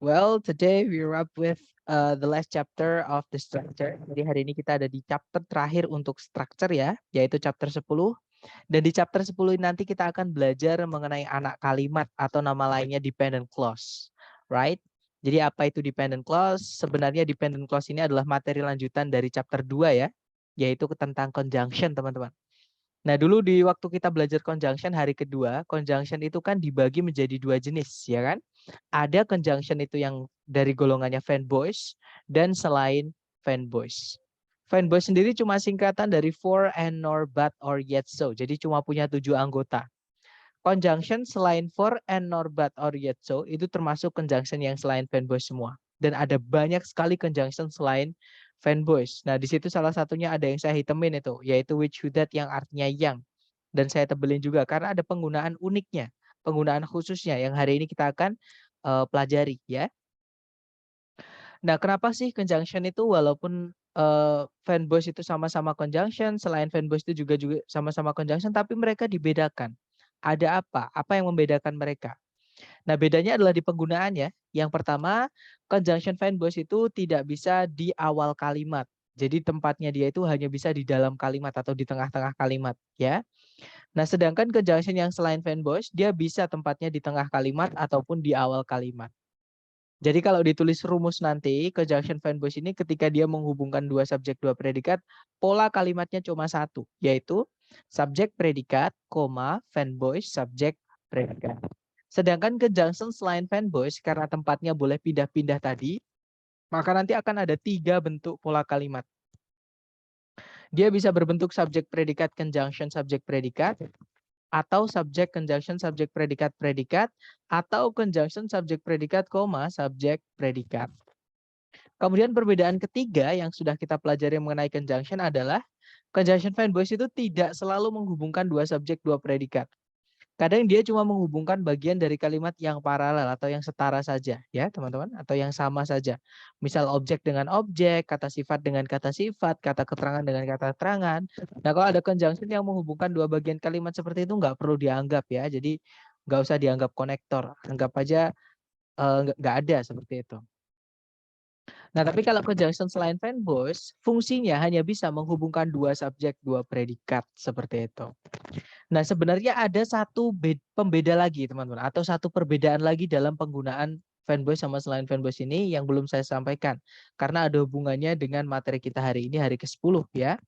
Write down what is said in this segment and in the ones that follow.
Well, today we wrap with the last chapter of the structure. Jadi hari ini kita ada di chapter terakhir untuk structure ya, yaitu chapter 10. Dan di chapter 10 ini nanti kita akan belajar mengenai anak kalimat atau nama lainnya dependent clause. Right? Jadi apa itu dependent clause? Sebenarnya dependent clause ini adalah materi lanjutan dari chapter 2 ya, yaitu tentang conjunction teman-teman. Nah, dulu di waktu kita belajar conjunction hari kedua, conjunction itu kan dibagi menjadi dua jenis, ya kan? Ada conjunction itu yang dari golongannya fanboys dan selain fanboys. Fanboys sendiri cuma singkatan dari for and nor but or yet so. Jadi cuma punya 7 anggota. Conjunction selain for and nor but or yet so itu termasuk conjunction yang selain fanboys semua. Dan ada banyak sekali conjunction selain fanboys. Nah, di situ salah satunya ada yang saya hitemin itu, yaitu which who that yang artinya yang. Dan saya tebelin juga karena ada penggunaan uniknya, penggunaan khususnya yang hari ini kita akan pelajari ya. Nah, kenapa sih conjunction itu walaupun fanboys itu sama-sama conjunction, selain fanboys itu juga sama-sama conjunction, tapi mereka dibedakan. Ada apa? Apa yang membedakan mereka? Nah, bedanya adalah di penggunaannya. Yang pertama, conjunction fanboys itu tidak bisa di awal kalimat. Jadi tempatnya dia itu hanya bisa di dalam kalimat atau di tengah-tengah kalimat, ya. Nah, sedangkan conjunction yang selain fanboys, dia bisa tempatnya di tengah kalimat ataupun di awal kalimat. Jadi kalau ditulis rumus nanti, conjunction fanboys ini ketika dia menghubungkan dua subjek, dua predikat, pola kalimatnya cuma satu, yaitu subjek predikat, fanboys, subjek predikat. Sedangkan conjunction selain fanboys, karena tempatnya boleh pindah-pindah tadi, maka nanti akan ada 3 bentuk pola kalimat. Dia bisa berbentuk subjek predikat conjunction subjek predikat, atau subjek conjunction subjek predikat predikat, atau conjunction subjek predikat, subjek predikat. Kemudian perbedaan ketiga yang sudah kita pelajari mengenai conjunction adalah conjunction fanboys itu tidak selalu menghubungkan dua subjek, dua predikat. Kadang dia cuma menghubungkan bagian dari kalimat yang paralel atau yang setara saja ya teman-teman, atau yang sama saja. Misal objek dengan objek, kata sifat dengan kata sifat, kata keterangan dengan kata keterangan. Nah, kalau ada conjunction yang menghubungkan dua bagian kalimat seperti itu nggak perlu dianggap ya. Jadi nggak usah dianggap konektor, anggap aja nggak ada seperti itu. Nah, tapi kalau conjunction selain fanboys, fungsinya hanya bisa menghubungkan dua subjek, dua predikat seperti itu. Nah, sebenarnya ada satu pembeda lagi, teman-teman, atau satu perbedaan lagi dalam penggunaan fanboys sama selain fanboys ini yang belum saya sampaikan. Karena ada hubungannya dengan materi kita hari ini, hari ke-10 ya.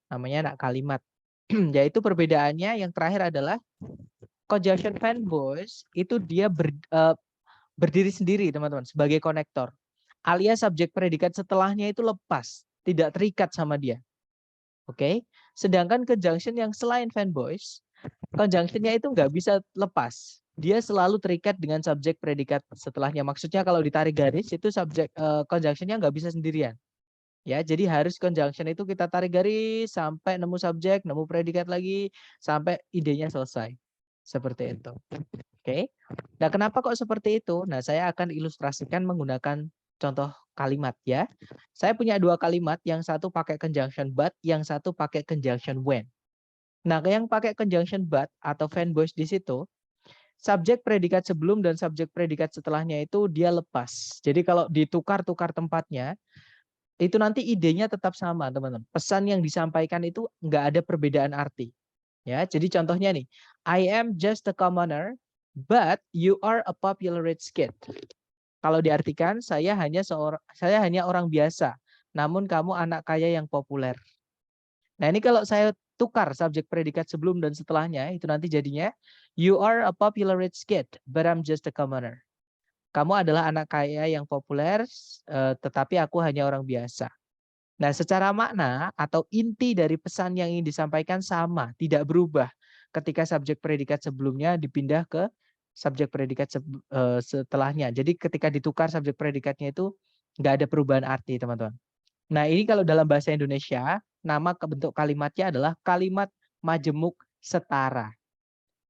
Namanya anak kalimat. Yaitu perbedaannya yang terakhir adalah conjunction fanboys itu dia berdiri sendiri, teman-teman, sebagai konektor. Alias subjek predikat setelahnya itu lepas, tidak terikat sama dia. Oke. Sedangkan conjunction yang selain fanboys, conjunction-nya itu nggak bisa lepas. Dia selalu terikat dengan subjek predikat setelahnya. Maksudnya kalau ditarik garis itu subjek conjunction-nya nggak bisa sendirian. Ya, jadi harus conjunction itu kita tarik garis sampai nemu subjek, nemu predikat lagi sampai idenya selesai. Seperti itu. Oke. Nah, kenapa kok seperti itu? Nah, saya akan ilustrasikan menggunakan contoh kalimat ya. Saya punya dua kalimat, yang satu pakai conjunction but, yang satu pakai conjunction when. Nah, yang pakai conjunction but atau fanboys di situ, subjek predikat sebelum dan subjek predikat setelahnya itu dia lepas. Jadi kalau ditukar-tukar tempatnya, itu nanti idenya tetap sama, teman-teman. Pesan yang disampaikan itu nggak ada perbedaan arti. Ya, jadi contohnya nih, I am just a commoner, but you are a popular rich kid. Kalau diartikan, saya hanya orang biasa, namun kamu anak kaya yang populer. Nah, ini kalau saya tukar subjek predikat sebelum dan setelahnya, itu nanti jadinya, you are a popular rich kid, but I'm just a commoner. Kamu adalah anak kaya yang populer, tetapi aku hanya orang biasa. Nah, secara makna atau inti dari pesan yang ingin disampaikan sama, tidak berubah ketika subjek predikat sebelumnya dipindah ke subjek predikat setelahnya. Jadi ketika ditukar subjek predikatnya itu nggak ada perubahan arti, teman-teman. Nah, ini kalau dalam bahasa Indonesia, nama bentuk kalimatnya adalah kalimat majemuk setara.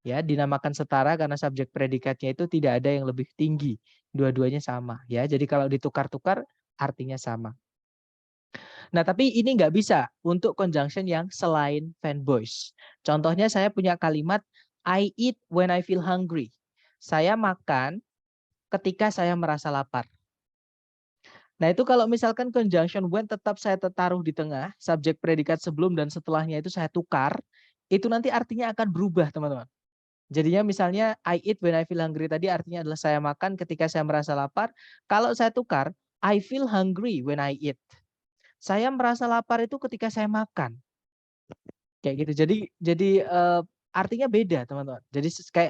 Ya, dinamakan setara karena subjek predikatnya itu tidak ada yang lebih tinggi. Dua-duanya sama. Ya, jadi kalau ditukar-tukar artinya sama. Nah, tapi ini nggak bisa untuk conjunction yang selain fanboys. Contohnya saya punya kalimat I eat when I feel hungry. Saya makan ketika saya merasa lapar. Nah, itu kalau misalkan conjunction when tetap saya taruh di tengah, subjek predikat sebelum dan setelahnya itu saya tukar, itu nanti artinya akan berubah, teman-teman. Jadinya misalnya I eat when I feel hungry tadi artinya adalah saya makan ketika saya merasa lapar. Kalau saya tukar, I feel hungry when I eat. Saya merasa lapar itu ketika saya makan. Kayak gitu. Jadi artinya beda, teman-teman. Jadi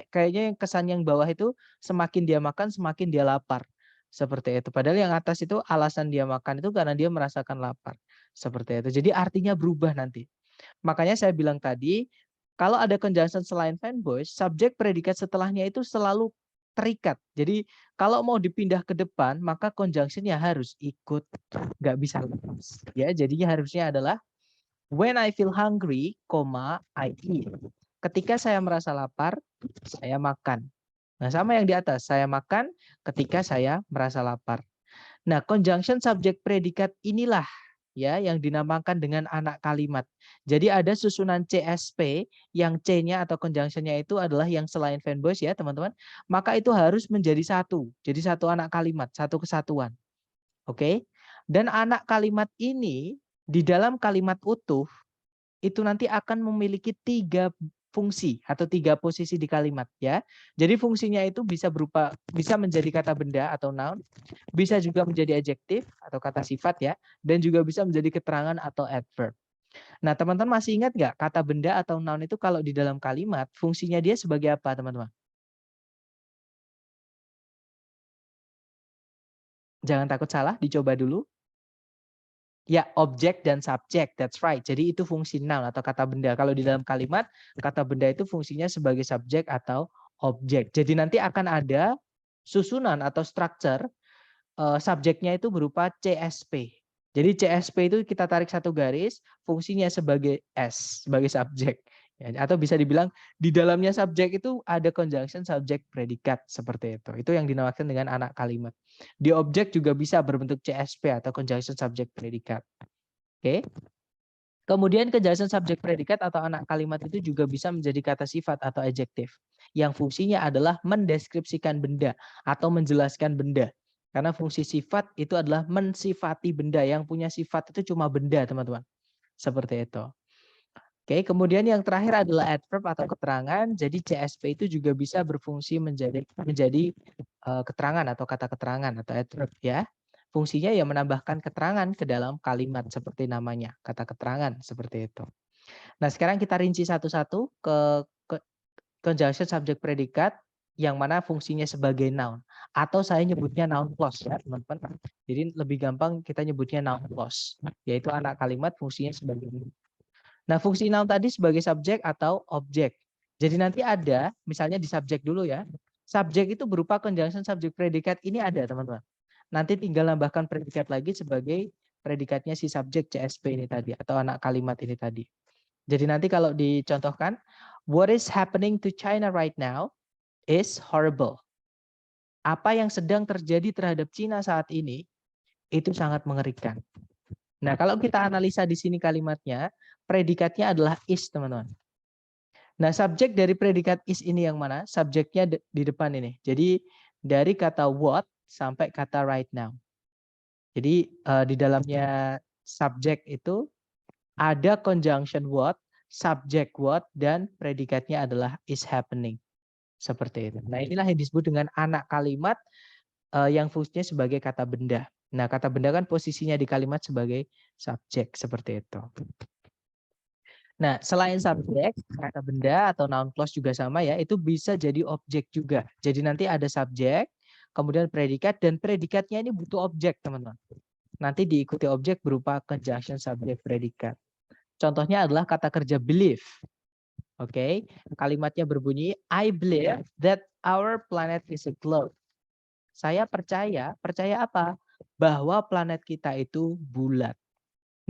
kayaknya yang kesan yang bawah itu semakin dia makan semakin dia lapar. Seperti itu. Padahal yang atas itu alasan dia makan itu karena dia merasakan lapar. Seperti itu. Jadi artinya berubah nanti. Makanya saya bilang tadi, kalau ada conjunction selain fanboys, subjek predikat setelahnya itu selalu terikat. Jadi kalau mau dipindah ke depan, maka conjunctionnya harus ikut, nggak bisa lepas. Ya, jadinya harusnya adalah when I feel hungry, I eat. Ketika saya merasa lapar, saya makan. Nah, sama yang di atas, saya makan ketika saya merasa lapar. Nah, conjunction subjek predikat inilah ya yang dinamakan dengan anak kalimat. Jadi ada susunan CSP yang C-nya atau conjunction-nya itu adalah yang selain fanboys ya, teman-teman. Maka itu harus menjadi satu. Jadi satu anak kalimat, satu kesatuan. Oke? Dan anak kalimat ini di dalam kalimat utuh itu nanti akan memiliki 3 fungsi atau 3 posisi di kalimat ya. Jadi fungsinya itu bisa menjadi kata benda atau noun, bisa juga menjadi adjektif atau kata sifat ya, dan juga bisa menjadi keterangan atau adverb. Nah, teman-teman masih ingat nggak kata benda atau noun itu kalau di dalam kalimat fungsinya dia sebagai apa, teman-teman? Jangan takut salah, dicoba dulu. Ya, objek dan subjek, that's right. Jadi itu fungsi noun atau kata benda. Kalau di dalam kalimat, kata benda itu fungsinya sebagai subjek atau objek. Jadi nanti akan ada susunan atau structure subjeknya itu berupa CSP. Jadi CSP itu kita tarik satu garis, fungsinya sebagai S, sebagai subjek. Ya, atau bisa dibilang di dalamnya subjek itu ada conjunction subjek predikat seperti itu. Itu yang dinamakan dengan anak kalimat. Di objek juga bisa berbentuk CSP atau conjunction subjek predikat. Oke. Kemudian conjunction subjek predikat atau anak kalimat itu juga bisa menjadi kata sifat atau adjektif yang fungsinya adalah mendeskripsikan benda atau menjelaskan benda. Karena fungsi sifat itu adalah mensifati benda, yang punya sifat itu cuma benda, teman-teman. Seperti itu. Oke, kemudian yang terakhir adalah adverb atau keterangan. Jadi CSP itu juga bisa berfungsi menjadi keterangan atau kata keterangan atau adverb ya. Fungsinya ya menambahkan keterangan ke dalam kalimat seperti namanya, kata keterangan seperti itu. Nah, sekarang kita rinci satu-satu ke conjunction subjek predikat yang mana fungsinya sebagai noun atau saya nyebutnya noun clause ya, teman-teman. Jadi lebih gampang kita nyebutnya noun clause, yaitu anak kalimat fungsinya sebagai noun. Nah, fungsi noun tadi sebagai subjek atau objek. Jadi nanti ada, misalnya di subjek dulu ya. Subjek itu berupa conjunction subjek predikat ini ada, teman-teman. Nanti tinggal nambahkan predikat lagi sebagai predikatnya si subjek CSP ini tadi atau anak kalimat ini tadi. Jadi nanti kalau dicontohkan, what is happening to China right now is horrible. Apa yang sedang terjadi terhadap Cina saat ini itu sangat mengerikan. Nah, kalau kita analisa di sini kalimatnya, predikatnya adalah is, teman-teman. Nah, subjek dari predikat is ini yang mana? Subjeknya di depan ini. Jadi dari kata what sampai kata right now. Jadi di dalamnya subjek itu ada conjunction what, subject what, dan predikatnya adalah is happening. Seperti itu. Nah, inilah yang disebut dengan anak kalimat yang fungsinya sebagai kata benda. Nah, kata benda kan posisinya di kalimat sebagai subjek seperti itu. Nah, selain subjek, kata benda atau noun clause juga sama ya, itu bisa jadi objek juga. Jadi nanti ada subjek, kemudian predikat, dan predikatnya ini butuh objek, teman-teman. Nanti diikuti objek berupa conjunction subjek predikat. Contohnya adalah kata kerja believe. Oke, kalimatnya berbunyi, I believe that our planet is a globe. Saya percaya apa? Bahwa planet kita itu bulat.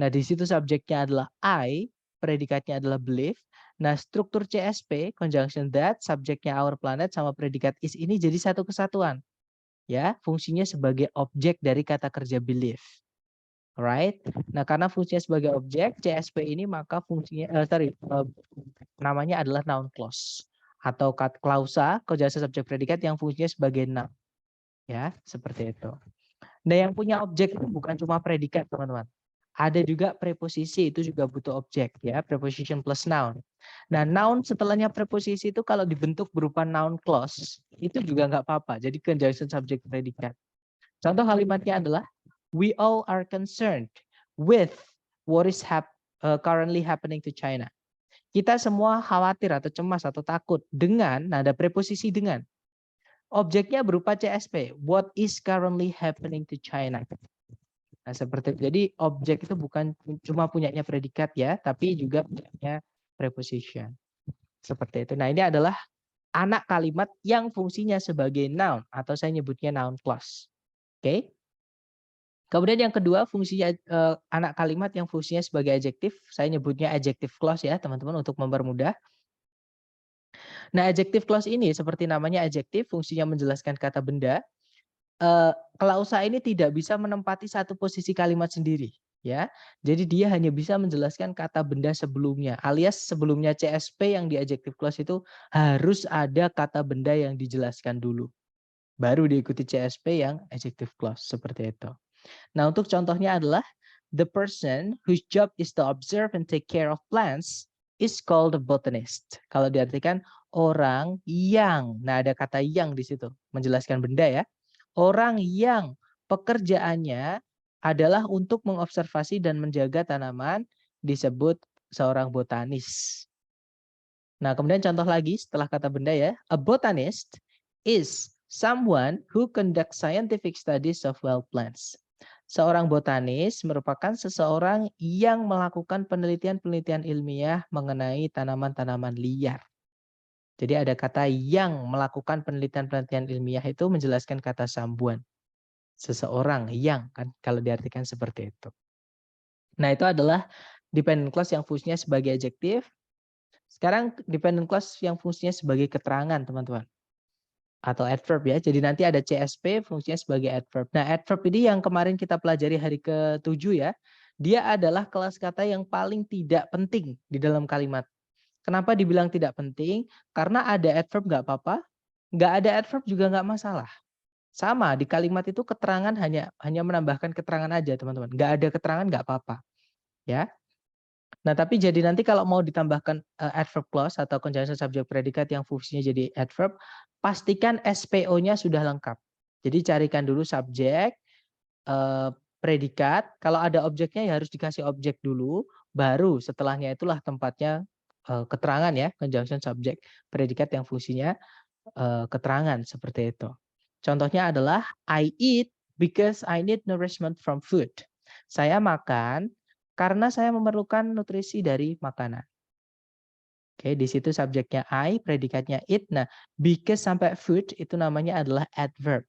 Nah, di situ subjeknya adalah I, predikatnya adalah believe. Nah, struktur CSP, conjunction that, subjeknya our planet sama predikat is ini jadi satu kesatuan. Ya, fungsinya sebagai objek dari kata kerja believe. Alright. Nah, karena fungsinya sebagai objek CSP ini maka fungsinya namanya adalah noun clause atau klausa conjunction subjek predikat yang fungsinya sebagai noun. Ya, seperti itu. Nah, yang punya objek itu bukan cuma predikat, teman-teman. Ada juga preposisi, itu juga butuh objek, ya, preposition plus noun. Nah, noun setelahnya preposisi itu kalau dibentuk berupa noun clause, itu juga nggak apa-apa. Jadi conjunction subject predikat. Contoh kalimatnya adalah, we all are concerned with what is currently happening to China. Kita semua khawatir atau cemas atau takut dengan, nah ada preposisi dengan. Objeknya berupa CSP, what is currently happening to China. Nah, seperti itu. Jadi objek itu bukan cuma punyanya predikat ya, tapi juga punyanya preposition. Seperti itu. Nah, ini adalah anak kalimat yang fungsinya sebagai noun atau saya nyebutnya noun clause. Oke. Kemudian yang kedua, fungsinya anak kalimat yang fungsinya sebagai adjektif, saya nyebutnya adjective clause ya, teman-teman, untuk mempermudah. Nah, adjective clause ini seperti namanya adjektif, fungsinya menjelaskan kata benda. Klausa ini tidak bisa menempati satu posisi kalimat sendiri, ya. Jadi dia hanya bisa menjelaskan kata benda sebelumnya, alias sebelumnya CSP yang di adjective clause itu harus ada kata benda yang dijelaskan dulu. Baru diikuti CSP yang adjective clause, seperti itu. Nah, untuk contohnya adalah the person whose job is to observe and take care of plants is called a botanist. Kalau diartikan orang yang, nah ada kata yang di situ, menjelaskan benda ya. Orang yang pekerjaannya adalah untuk mengobservasi dan menjaga tanaman disebut seorang botanis. Nah, kemudian contoh lagi setelah kata benda ya. A botanist is someone who conducts scientific studies of wild plants. Seorang botanis merupakan seseorang yang melakukan penelitian-penelitian ilmiah mengenai tanaman-tanaman liar. Jadi ada kata yang melakukan penelitian-penelitian ilmiah itu menjelaskan kata someone. Seseorang yang, kan kalau diartikan seperti itu. Nah, itu adalah dependent clause yang fungsinya sebagai adjektif. Sekarang dependent clause yang fungsinya sebagai keterangan, teman-teman. Atau adverb ya. Jadi nanti ada CSP fungsinya sebagai adverb. Nah, adverb ini yang kemarin kita pelajari hari ke-7 ya. Dia adalah kelas kata yang paling tidak penting di dalam kalimat. Kenapa dibilang tidak penting? Karena ada adverb nggak apa-apa, nggak ada adverb juga nggak masalah. Sama, di kalimat itu keterangan hanya menambahkan keterangan aja, teman-teman. Nggak ada keterangan nggak apa-apa. Ya. Nah, tapi jadi nanti kalau mau ditambahkan adverb clause atau conjunction subject predikat yang fungsinya jadi adverb, pastikan SPO-nya sudah lengkap. Jadi carikan dulu subjek, predikat. Kalau ada objeknya ya harus dikasih objek dulu, baru setelahnya itulah tempatnya keterangan ya, conjunction subject predikat yang fungsinya keterangan seperti itu. Contohnya adalah I eat because I need nourishment from food. Saya makan karena saya memerlukan nutrisi dari makanan. Oke, di situ subjeknya I, predikatnya it. Nah, because sampai food itu namanya adalah adverb.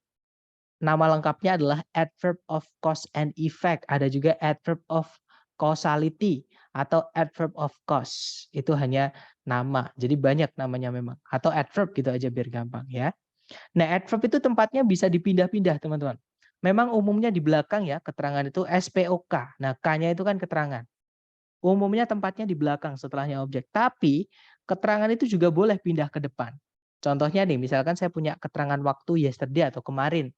Nama lengkapnya adalah adverb of cause and effect. Ada juga adverb of causality atau adverb of cause. Itu hanya nama. Jadi banyak namanya memang. Atau adverb gitu aja biar gampang ya. Nah, adverb itu tempatnya bisa dipindah-pindah, teman-teman. Memang umumnya di belakang ya, keterangan itu SPOK. Nah, K-nya itu kan keterangan. Umumnya tempatnya di belakang setelahnya objek. Tapi keterangan itu juga boleh pindah ke depan. Contohnya nih, misalkan saya punya keterangan waktu yesterday atau kemarin.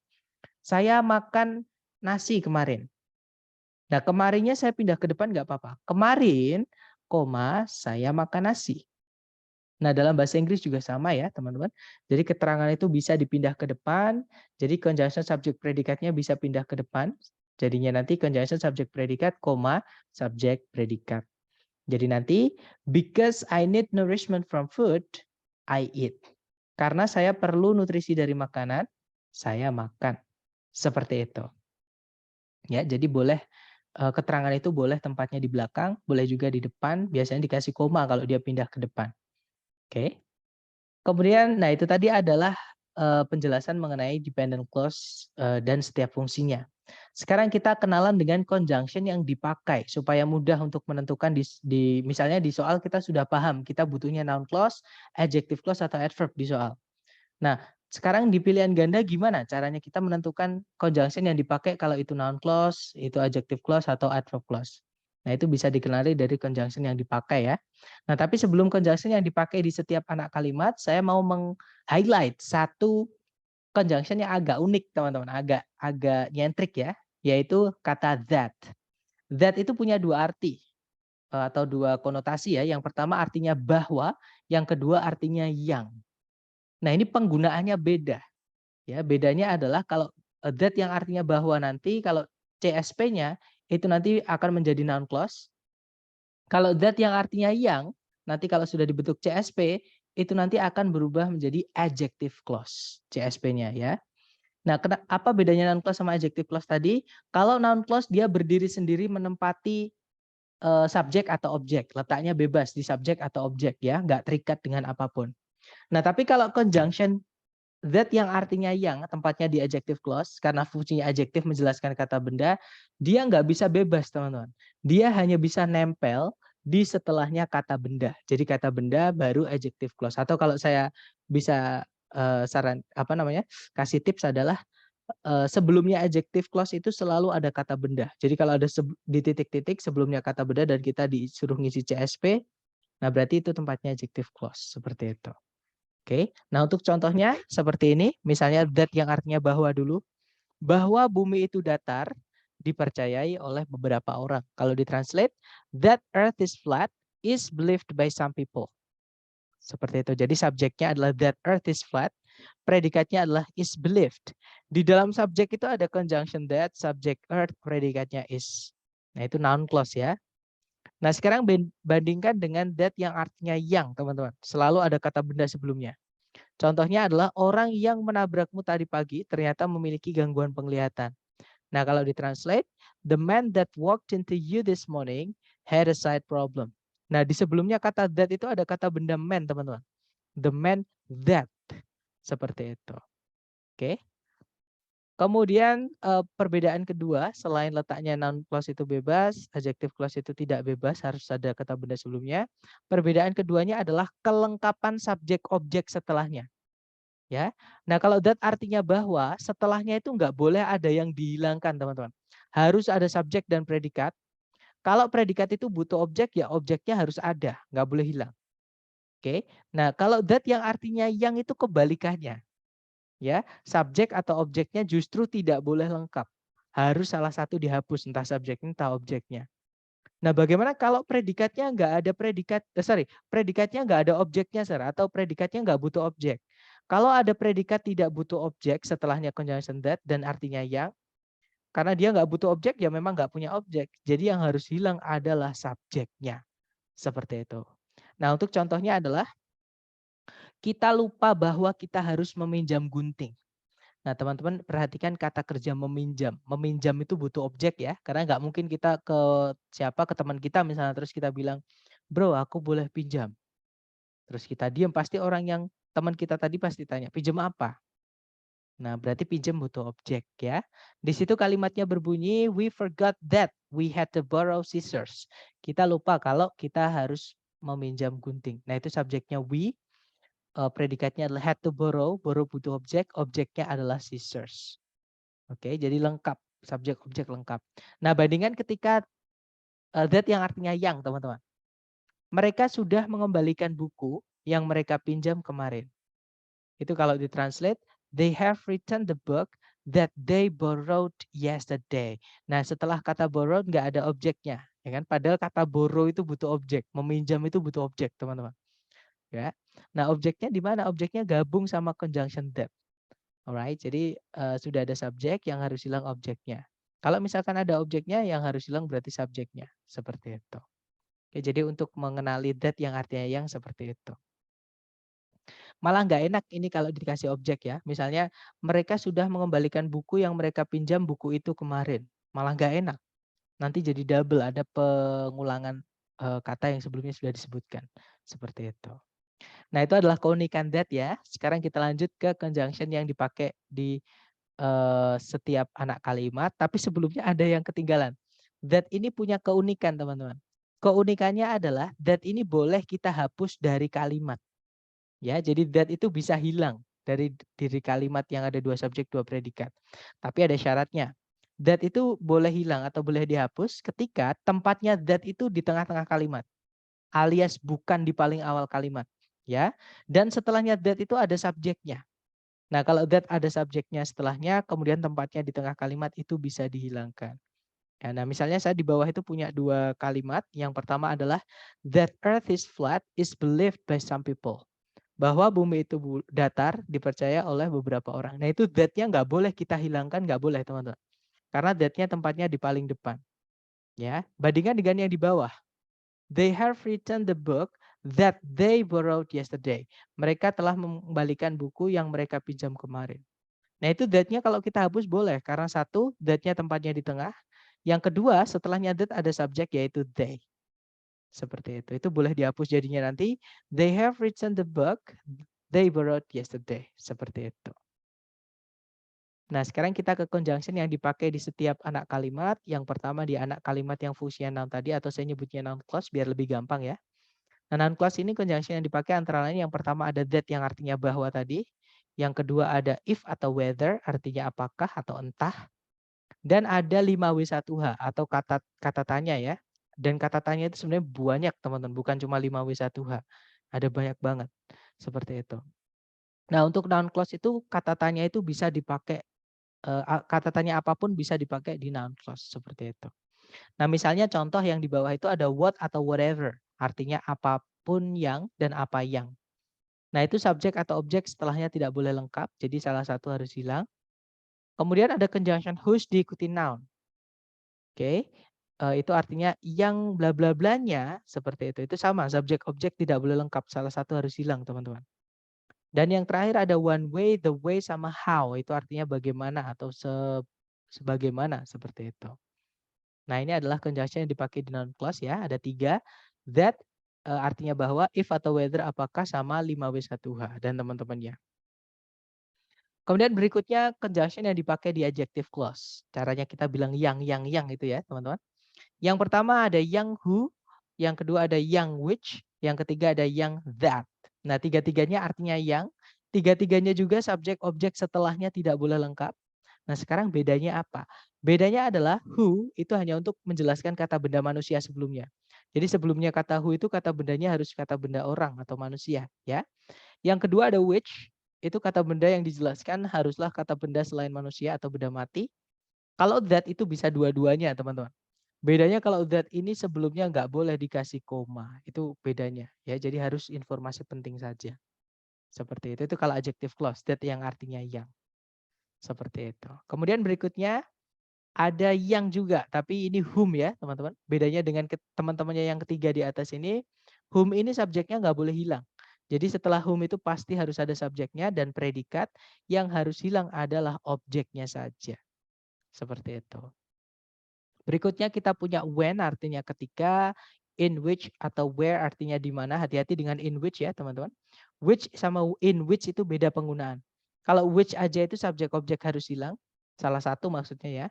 Saya makan nasi kemarin. Nah, kemarinnya saya pindah ke depan nggak apa-apa. Kemarin, saya makan nasi. Nah, dalam bahasa Inggris juga sama ya, teman-teman. Jadi keterangan itu bisa dipindah ke depan. Jadi conjunction subject predikatnya bisa pindah ke depan. Jadinya nanti conjunction subject predikat, subject predikat. Jadi nanti, because I need nourishment from food, I eat. Karena saya perlu nutrisi dari makanan, saya makan. Seperti itu. Ya, jadi boleh keterangan itu boleh tempatnya di belakang, boleh juga di depan. Biasanya dikasih koma kalau dia pindah ke depan. Oke. Kemudian, nah itu tadi adalah penjelasan mengenai dependent clause dan setiap fungsinya. Sekarang kita kenalan dengan conjunction yang dipakai supaya mudah untuk menentukan misalnya di soal kita sudah paham kita butuhnya noun clause, adjective clause atau adverb di soal. Nah, sekarang di pilihan ganda gimana caranya kita menentukan conjunction yang dipakai kalau itu noun clause, itu adjective clause atau adverb clause. Nah, itu bisa dikenali dari conjunction yang dipakai ya. Nah, tapi sebelum conjunction yang dipakai di setiap anak kalimat, saya mau meng-highlight satu conjunction yang agak unik teman-teman, agak nyentrik ya, yaitu kata that. That itu punya dua arti atau dua konotasi ya. Yang pertama artinya bahwa, yang kedua artinya yang. Nah, ini penggunaannya beda. Ya, bedanya adalah kalau that yang artinya bahwa nanti kalau CSP-nya itu nanti akan menjadi noun clause. Kalau that yang artinya yang, nanti kalau sudah dibentuk CSP, itu nanti akan berubah menjadi adjective clause CSP-nya ya. Nah, apa bedanya noun clause sama adjective clause tadi? Kalau noun clause dia berdiri sendiri menempati subjek atau objek, letaknya bebas di subjek atau objek ya, nggak terikat dengan apapun. Nah, tapi kalau conjunction that yang artinya yang, tempatnya di adjective clause, karena fungsinya adjektif menjelaskan kata benda, dia nggak bisa bebas teman-teman. Dia hanya bisa nempel di setelahnya kata benda. Jadi kata benda baru adjective clause. Atau kalau saya bisa kasih tips adalah sebelumnya adjective clause itu selalu ada kata benda. Jadi kalau ada di titik-titik sebelumnya kata benda dan kita disuruh ngisi CSP, nah berarti itu tempatnya adjective clause seperti itu. Oke, nah untuk contohnya seperti ini, misalnya that yang artinya bahwa dulu, bahwa bumi itu datar dipercayai oleh beberapa orang. Kalau ditranslate, that earth is flat is believed by some people. Seperti itu. Jadi subjeknya adalah that earth is flat, predikatnya adalah is believed. Di dalam subjek itu ada conjunction that, subject earth, predikatnya is. Nah itu noun clause ya. Nah sekarang bandingkan dengan that yang artinya yang teman-teman. Selalu ada kata benda sebelumnya. Contohnya adalah orang yang menabrakmu tadi pagi ternyata memiliki gangguan penglihatan. Nah kalau ditranslate, the man that walked into you this morning had a sight problem. Nah di sebelumnya kata that itu ada kata benda man teman-teman. The man that. Seperti itu. Oke. Kemudian perbedaan kedua, selain letaknya noun clause itu bebas, adjective clause itu tidak bebas, harus ada kata benda sebelumnya. Perbedaan keduanya adalah kelengkapan subjek objek setelahnya. Ya, nah kalau that artinya bahwa setelahnya itu nggak boleh ada yang dihilangkan teman-teman. Harus ada subjek dan predikat. Kalau predikat itu butuh objek ya objeknya harus ada, nggak boleh hilang. Oke, nah kalau that yang artinya yang itu kebalikannya. Ya, subjek atau objeknya justru tidak boleh lengkap. Harus salah satu dihapus, entah subjeknya entah objeknya. Nah, bagaimana kalau predikatnya nggak ada predikatnya nggak ada objeknya, atau predikatnya nggak butuh objek. Kalau ada predikat tidak butuh objek setelahnya conjunction that dan artinya yang, karena dia nggak butuh objek ya memang nggak punya objek. Jadi yang harus hilang adalah subjeknya. Seperti itu. Nah, untuk contohnya adalah kita lupa bahwa kita harus meminjam gunting. Nah, teman-teman perhatikan kata kerja meminjam. Meminjam itu butuh objek ya, karena nggak mungkin kita ke teman kita misalnya terus kita bilang, bro aku boleh pinjam. Terus kita diam, pasti orang yang teman kita tadi pasti tanya, pinjam apa? Nah, berarti pinjam butuh objek ya. Di situ kalimatnya berbunyi, we forgot that we had to borrow scissors. Kita lupa kalau kita harus meminjam gunting. Nah, itu subjeknya we. Predikatnya adalah had to borrow butuh objek, objeknya adalah scissors. Oke, jadi lengkap, subjek objek lengkap. Nah, bandingkan ketika that yang artinya yang, teman-teman. Mereka sudah mengembalikan buku yang mereka pinjam kemarin. Itu kalau ditranslate, they have returned the book that they borrowed yesterday. Nah, setelah kata borrowed nggak ada objeknya, ya kan? Padahal kata borrow itu butuh objek, meminjam itu butuh objek, teman-teman. Ya. Nah, objeknya di mana? Objeknya gabung sama conjunction that. Alright, jadi sudah ada subjek yang harus hilang objeknya. Kalau misalkan ada objeknya yang harus hilang berarti subjeknya. Seperti itu. Oke, jadi untuk mengenali that yang artinya yang seperti itu. Malah nggak enak ini kalau dikasih objek ya. Misalnya mereka sudah mengembalikan buku yang mereka pinjam buku itu kemarin. Malah nggak enak. Nanti jadi double, ada pengulangan kata yang sebelumnya sudah disebutkan. Seperti itu. Nah, itu adalah keunikan that ya. Sekarang kita lanjut ke conjunction yang dipakai di setiap anak kalimat. Tapi sebelumnya ada yang ketinggalan. That ini punya keunikan teman-teman. Keunikannya adalah that ini boleh kita hapus dari kalimat. Ya, jadi that itu bisa hilang dari diri kalimat yang ada dua subjek, dua predikat. Tapi ada syaratnya. That itu boleh hilang atau boleh dihapus ketika tempatnya that itu di tengah-tengah kalimat. Alias bukan di paling awal kalimat. Ya, dan setelahnya that itu ada subjeknya. Nah, kalau that ada subjeknya setelahnya, kemudian tempatnya di tengah kalimat itu bisa dihilangkan. Ya, nah, misalnya saya di bawah itu punya 2 kalimat. Yang pertama adalah that earth is flat is believed by some people. Bahwa bumi itu datar dipercaya oleh beberapa orang. Nah, itu that-nya nggak boleh kita hilangkan, nggak boleh teman-teman. Karena that-nya tempatnya di paling depan. Ya, bandingkan dengan yang di bawah. They have written the book that they borrowed yesterday. Mereka telah mengembalikan buku yang mereka pinjam kemarin. Nah, itu that-nya kalau kita hapus boleh. Karena satu, that-nya tempatnya di tengah. Yang kedua, setelahnya that ada subjek yaitu they. Seperti itu. Itu boleh dihapus jadinya nanti. They have written the book they borrowed yesterday. Seperti itu. Nah, sekarang kita ke conjunction yang dipakai di setiap anak kalimat. Yang pertama di anak kalimat yang fungsinya noun tadi, atau saya nyebutnya noun clause biar lebih gampang ya. Nah, noun clause ini conjunction yang dipakai antara lain yang pertama ada that yang artinya bahwa tadi. Yang kedua ada if atau whether artinya apakah atau entah. Dan ada 5W1H atau kata tanya ya. Dan kata tanya itu sebenarnya banyak teman-teman, bukan cuma 5W1H. Ada banyak banget. Seperti itu. Nah, untuk noun clause itu kata tanya itu bisa dipakai, kata tanya apapun bisa dipakai di noun clause seperti itu. Nah, misalnya contoh yang di bawah itu ada what atau whatever, artinya apapun yang dan apa yang. Nah, itu subjek atau objek setelahnya tidak boleh lengkap, jadi salah satu harus hilang. Kemudian ada conjunction whose diikuti noun. Oke, itu artinya yang bla bla blanya seperti itu. Itu sama, subjek objek tidak boleh lengkap, salah satu harus hilang teman-teman. Dan yang terakhir ada one way, the way sama how, itu artinya bagaimana atau sebagaimana seperti itu. Nah, ini adalah conjunction yang dipakai di noun clause ya, ada 3. That artinya bahwa, if atau whether apakah sama 5W1H dan teman-temannya. Kemudian berikutnya conjunction yang dipakai di adjective clause. Caranya kita bilang yang itu ya, teman-teman. Yang pertama ada yang who, yang kedua ada yang which, yang ketiga ada yang that. Nah, tiga-tiganya artinya yang, tiga-tiganya juga subjek objek setelahnya tidak boleh lengkap. Nah, sekarang bedanya apa? Bedanya adalah who itu hanya untuk menjelaskan kata benda manusia sebelumnya. Jadi sebelumnya kata who itu kata bendanya harus kata benda orang atau manusia, ya. Yang kedua ada which, itu kata benda yang dijelaskan haruslah kata benda selain manusia atau benda mati. Kalau that itu bisa dua-duanya, teman-teman. Bedanya kalau that ini sebelumnya nggak boleh dikasih koma, itu bedanya ya. Jadi harus informasi penting saja. Seperti itu kalau adjective clause, that yang artinya yang. Seperti itu. Kemudian berikutnya ada yang juga, tapi ini whom ya teman-teman. Bedanya dengan teman-temannya yang ketiga di atas ini, whom ini subjeknya nggak boleh hilang. Jadi setelah whom itu pasti harus ada subjeknya dan predikat, yang harus hilang adalah objeknya saja. Seperti itu. Berikutnya kita punya when artinya ketika, in which atau where artinya di mana. Hati-hati dengan in which ya teman-teman. Which sama in which itu beda penggunaan. Kalau which aja itu subjek objek harus hilang. Salah satu maksudnya ya.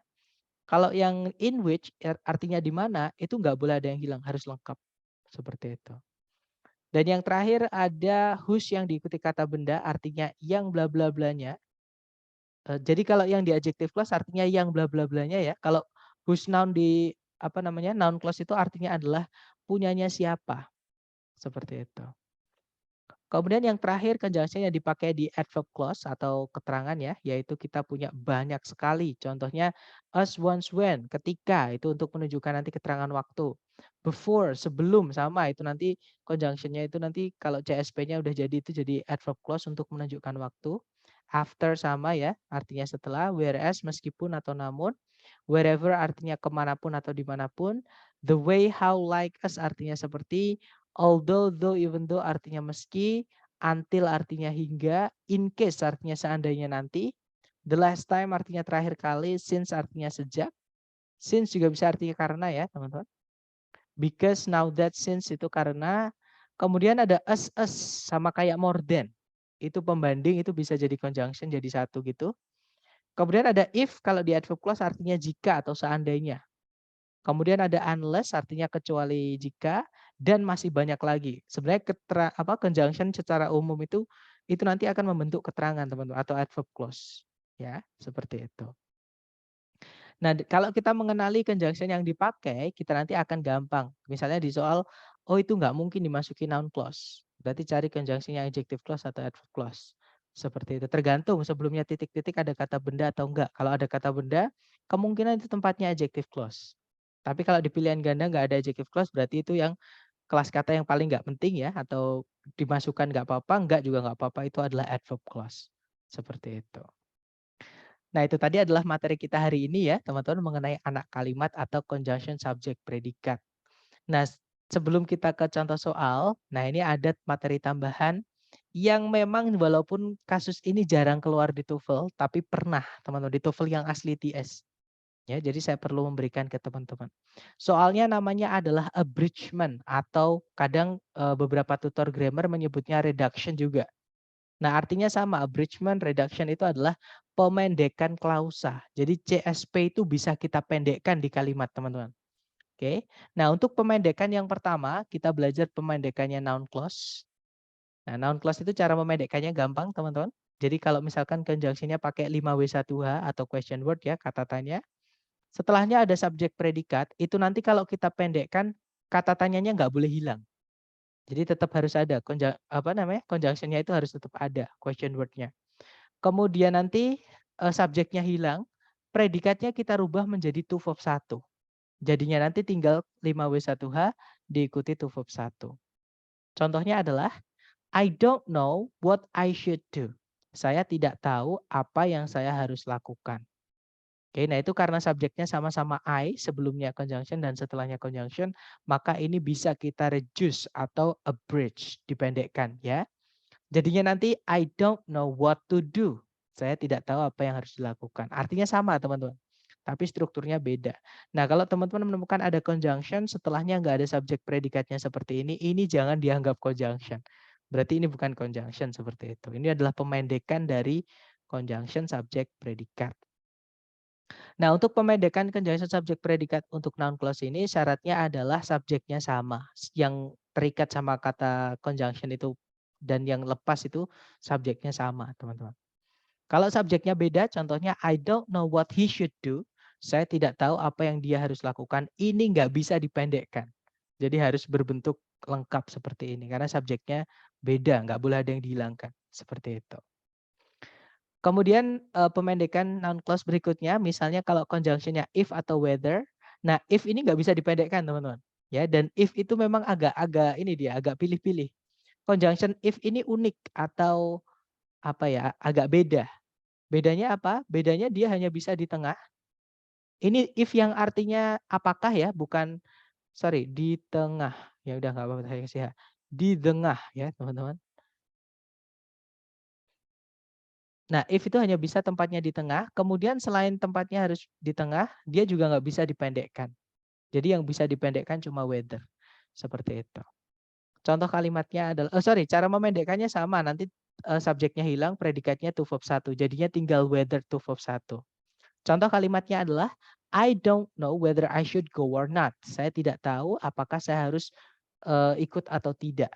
Kalau yang in which artinya di mana itu nggak boleh ada yang hilang, harus lengkap. Seperti itu. Dan yang terakhir ada whose yang diikuti kata benda artinya yang bla bla blanya. Jadi kalau yang di adjective clause artinya yang bla bla blanya ya. Kalau whose noun di noun clause itu artinya adalah punyanya siapa. Seperti itu. Kemudian yang terakhir conjunction yang dipakai di adverb clause atau keterangan ya, yaitu kita punya banyak sekali. Contohnya as, once, when, ketika itu untuk menunjukkan nanti keterangan waktu. Before, sebelum sama itu nanti conjunctionnya itu nanti kalau CSP-nya udah jadi itu jadi adverb clause untuk menunjukkan waktu. After sama ya, artinya setelah. Whereas meskipun atau namun. Wherever artinya kemanapun atau dimanapun. The way, how, like, as artinya seperti. Although, though, even though artinya meski, until artinya hingga, in case artinya seandainya nanti, the last time artinya terakhir kali, since artinya sejak, since juga bisa artinya karena ya teman-teman. Because, now that, since itu karena, kemudian ada as sama kayak more than. Itu pembanding itu bisa jadi conjunction jadi satu gitu. Kemudian ada if kalau di adverb clause artinya jika atau seandainya. Kemudian ada unless artinya kecuali jika dan masih banyak lagi. Sebenarnya conjunction secara umum itu nanti akan membentuk keterangan teman-teman atau adverb clause ya, seperti itu. Nah, kalau kita mengenali conjunction yang dipakai, kita nanti akan gampang. Misalnya di soal oh itu nggak mungkin dimasuki noun clause. Berarti cari conjunction yang adjective clause atau adverb clause. Seperti itu. Tergantung sebelumnya titik-titik ada kata benda atau enggak. Kalau ada kata benda, kemungkinan itu tempatnya adjective clause. Tapi kalau di pilihan ganda nggak ada adjective clause, berarti itu yang kelas kata yang paling nggak penting ya, atau dimasukkan nggak apa-apa, enggak juga nggak apa-apa, itu adalah adverb clause. Seperti itu. Nah, itu tadi adalah materi kita hari ini ya, teman-teman, mengenai anak kalimat atau conjunction subject predikat. Nah, sebelum kita ke contoh soal, nah ini ada materi tambahan yang memang walaupun kasus ini jarang keluar di TOEFL, tapi pernah teman-teman di TOEFL yang asli TS. Ya, jadi saya perlu memberikan ke teman-teman. Soalnya namanya adalah abridgment atau kadang beberapa tutor grammar menyebutnya reduction juga. Nah, artinya sama, abridgment, reduction itu adalah pemendekan klausa. Jadi CSP itu bisa kita pendekkan di kalimat, teman-teman. Oke. Nah, untuk pemendekan yang pertama, kita belajar pemendekannya noun clause. Nah, noun clause itu cara memendekkannya gampang, teman-teman. Jadi kalau misalkan conjunction-nya pakai 5W1H atau question word ya, kata tanya. Setelahnya ada subjek predikat, itu nanti kalau kita pendekkan, kata tanyanya nggak boleh hilang. Jadi tetap harus ada conjunction-nya itu harus tetap ada question word-nya. Kemudian nanti subjeknya hilang, predikatnya kita rubah menjadi to verb 1. Jadinya nanti tinggal 5W1H diikuti to verb 1. Contohnya adalah I don't know what I should do. Saya tidak tahu apa yang saya harus lakukan. Oke, nah itu karena subjeknya sama-sama I, sebelumnya conjunction dan setelahnya conjunction, maka ini bisa kita reduce atau abridge, dipendekkan ya. Jadinya nanti I don't know what to do. Saya tidak tahu apa yang harus dilakukan. Artinya sama teman-teman, tapi strukturnya beda. Nah, kalau teman-teman menemukan ada conjunction, setelahnya nggak ada subjek predikatnya seperti ini jangan dianggap conjunction. Berarti ini bukan conjunction seperti itu. Ini adalah pemendekan dari conjunction subjek predikat. Nah, untuk pemendekan conjunction subjek predikat untuk noun clause ini syaratnya adalah subjeknya sama. Yang terikat sama kata conjunction itu dan yang lepas itu subjeknya sama, teman-teman. Kalau subjeknya beda, contohnya I don't know what he should do. Saya tidak tahu apa yang dia harus lakukan. Ini nggak bisa dipendekkan. Jadi harus berbentuk lengkap seperti ini. Karena subjeknya beda, nggak boleh ada yang dihilangkan. Seperti itu. Kemudian pemendekan noun clause berikutnya, misalnya kalau conjunction-nya if atau whether. Nah, if ini nggak bisa dipendekkan, teman-teman. Ya, dan if itu memang agak ini dia, agak pilih-pilih. Conjunction if ini unik atau apa ya, agak beda. Bedanya apa? Bedanya dia hanya bisa di tengah. Ini if yang artinya apakah ya, bukan di tengah. Ya udah nggak apa-apa saya kasih ya. Di tengah ya, teman-teman. Nah, if itu hanya bisa tempatnya di tengah, kemudian selain tempatnya harus di tengah, dia juga nggak bisa dipendekkan. Jadi yang bisa dipendekkan cuma whether. Seperti itu. Contoh kalimatnya adalah, cara memendekkannya sama. Nanti subjeknya hilang, predikatnya to verb 1. Jadinya tinggal whether to verb 1. Contoh kalimatnya adalah, I don't know whether I should go or not. Saya tidak tahu apakah saya harus ikut atau tidak.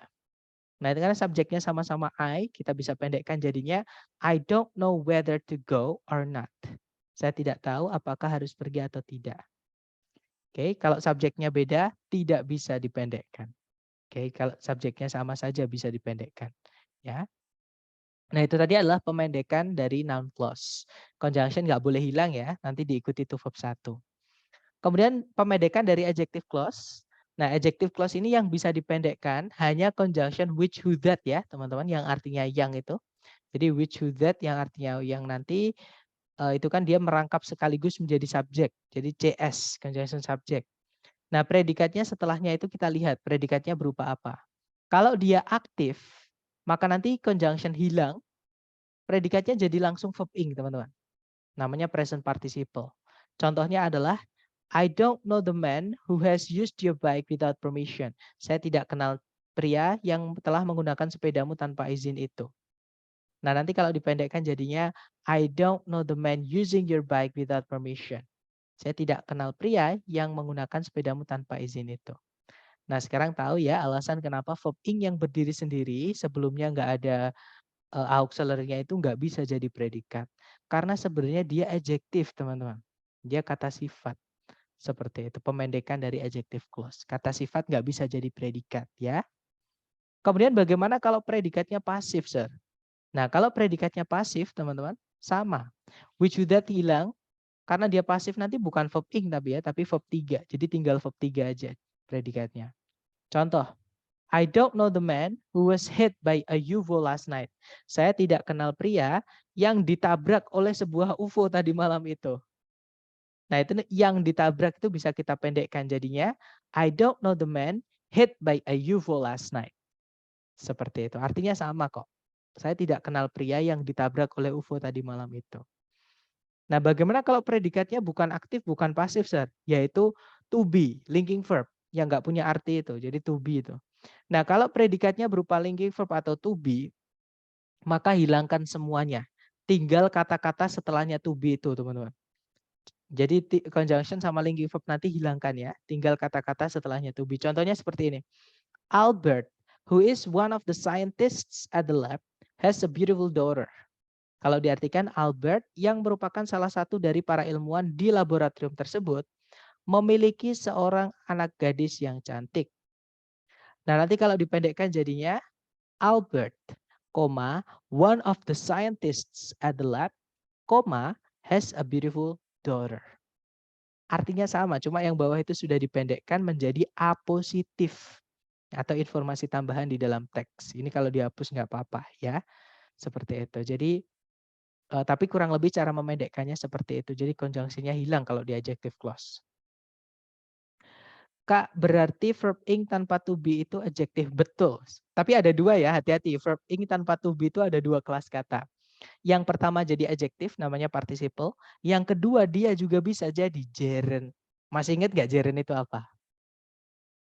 Nah, karena subjeknya sama-sama I, kita bisa pendekkan jadinya I don't know whether to go or not. Saya tidak tahu apakah harus pergi atau tidak. Oke, kalau subjeknya beda, tidak bisa dipendekkan. Oke, kalau subjeknya sama saja bisa dipendekkan. Ya. Nah, itu tadi adalah pemendekan dari noun clause. Conjunction nggak boleh hilang ya, nanti diikuti to verb 1. Kemudian pemendekan dari adjective clause. Nah, adjective clause ini yang bisa dipendekkan hanya conjunction which, who, that ya, teman-teman, yang artinya yang itu. Jadi which, who, that yang artinya yang nanti itu kan dia merangkap sekaligus menjadi subjek. Jadi CS, conjunction subject. Nah, predikatnya setelahnya itu kita lihat predikatnya berupa apa. Kalau dia aktif, maka nanti conjunction hilang, predikatnya jadi langsung verb ing, teman-teman. Namanya present participle. Contohnya adalah I don't know the man who has used your bike without permission. Saya tidak kenal pria yang telah menggunakan sepedamu tanpa izin itu. Nah, nanti kalau dipendekkan jadinya I don't know the man using your bike without permission. Saya tidak kenal pria yang menggunakan sepedamu tanpa izin itu. Nah, sekarang tahu ya alasan kenapa verb ing yang berdiri sendiri sebelumnya nggak ada auxiliary-nya itu nggak bisa jadi predikat. Karena sebenarnya dia adjektif, teman-teman. Dia kata sifat. Seperti itu, pemendekan dari adjective clause. Kata sifat nggak bisa jadi predikat ya. Kemudian bagaimana kalau predikatnya pasif, Sir? Nah, kalau predikatnya pasif, teman-teman, sama. Which would that hilang, karena dia pasif nanti bukan verb ing tapi ya, tapi verb 3. Jadi tinggal verb 3 aja predikatnya. Contoh, I don't know the man who was hit by a UFO last night. Saya tidak kenal pria yang ditabrak oleh sebuah UFO tadi malam itu. Nah, itu yang ditabrak itu bisa kita pendekkan jadinya I don't know the man hit by a UFO last night. Seperti itu. Artinya sama kok. Saya tidak kenal pria yang ditabrak oleh UFO tadi malam itu. Nah, bagaimana kalau predikatnya bukan aktif, bukan pasif, Sir? Yaitu to be, linking verb, yang nggak punya arti itu. Jadi to be itu. Nah, kalau predikatnya berupa linking verb atau to be, maka hilangkan semuanya. Tinggal kata-kata setelahnya to be itu, teman-teman. Jadi conjunction sama linking verb nanti hilangkan ya. Tinggal kata-kata setelahnya to be. Contohnya seperti ini. Albert, who is one of the scientists at the lab, has a beautiful daughter. Kalau diartikan Albert yang merupakan salah satu dari para ilmuwan di laboratorium tersebut memiliki seorang anak gadis yang cantik. Nah, nanti kalau dipendekkan jadinya Albert, one of the scientists at the lab, has a beautiful daughter. Artinya sama, cuma yang bawah itu sudah dipendekkan menjadi A positif atau informasi tambahan di dalam teks. Ini kalau dihapus nggak apa-apa ya, seperti itu. Jadi tapi kurang lebih cara memendekkannya seperti itu. Jadi konjungsinya hilang kalau di adjective clause. Kak, berarti verb ing tanpa to be itu adjektif. Betul. Tapi ada dua ya, hati-hati. Verb ing tanpa to be itu ada dua kelas kata. Yang pertama jadi adjektif, namanya participle. Yang kedua dia juga bisa jadi gerund. Masih ingat nggak gerund itu apa?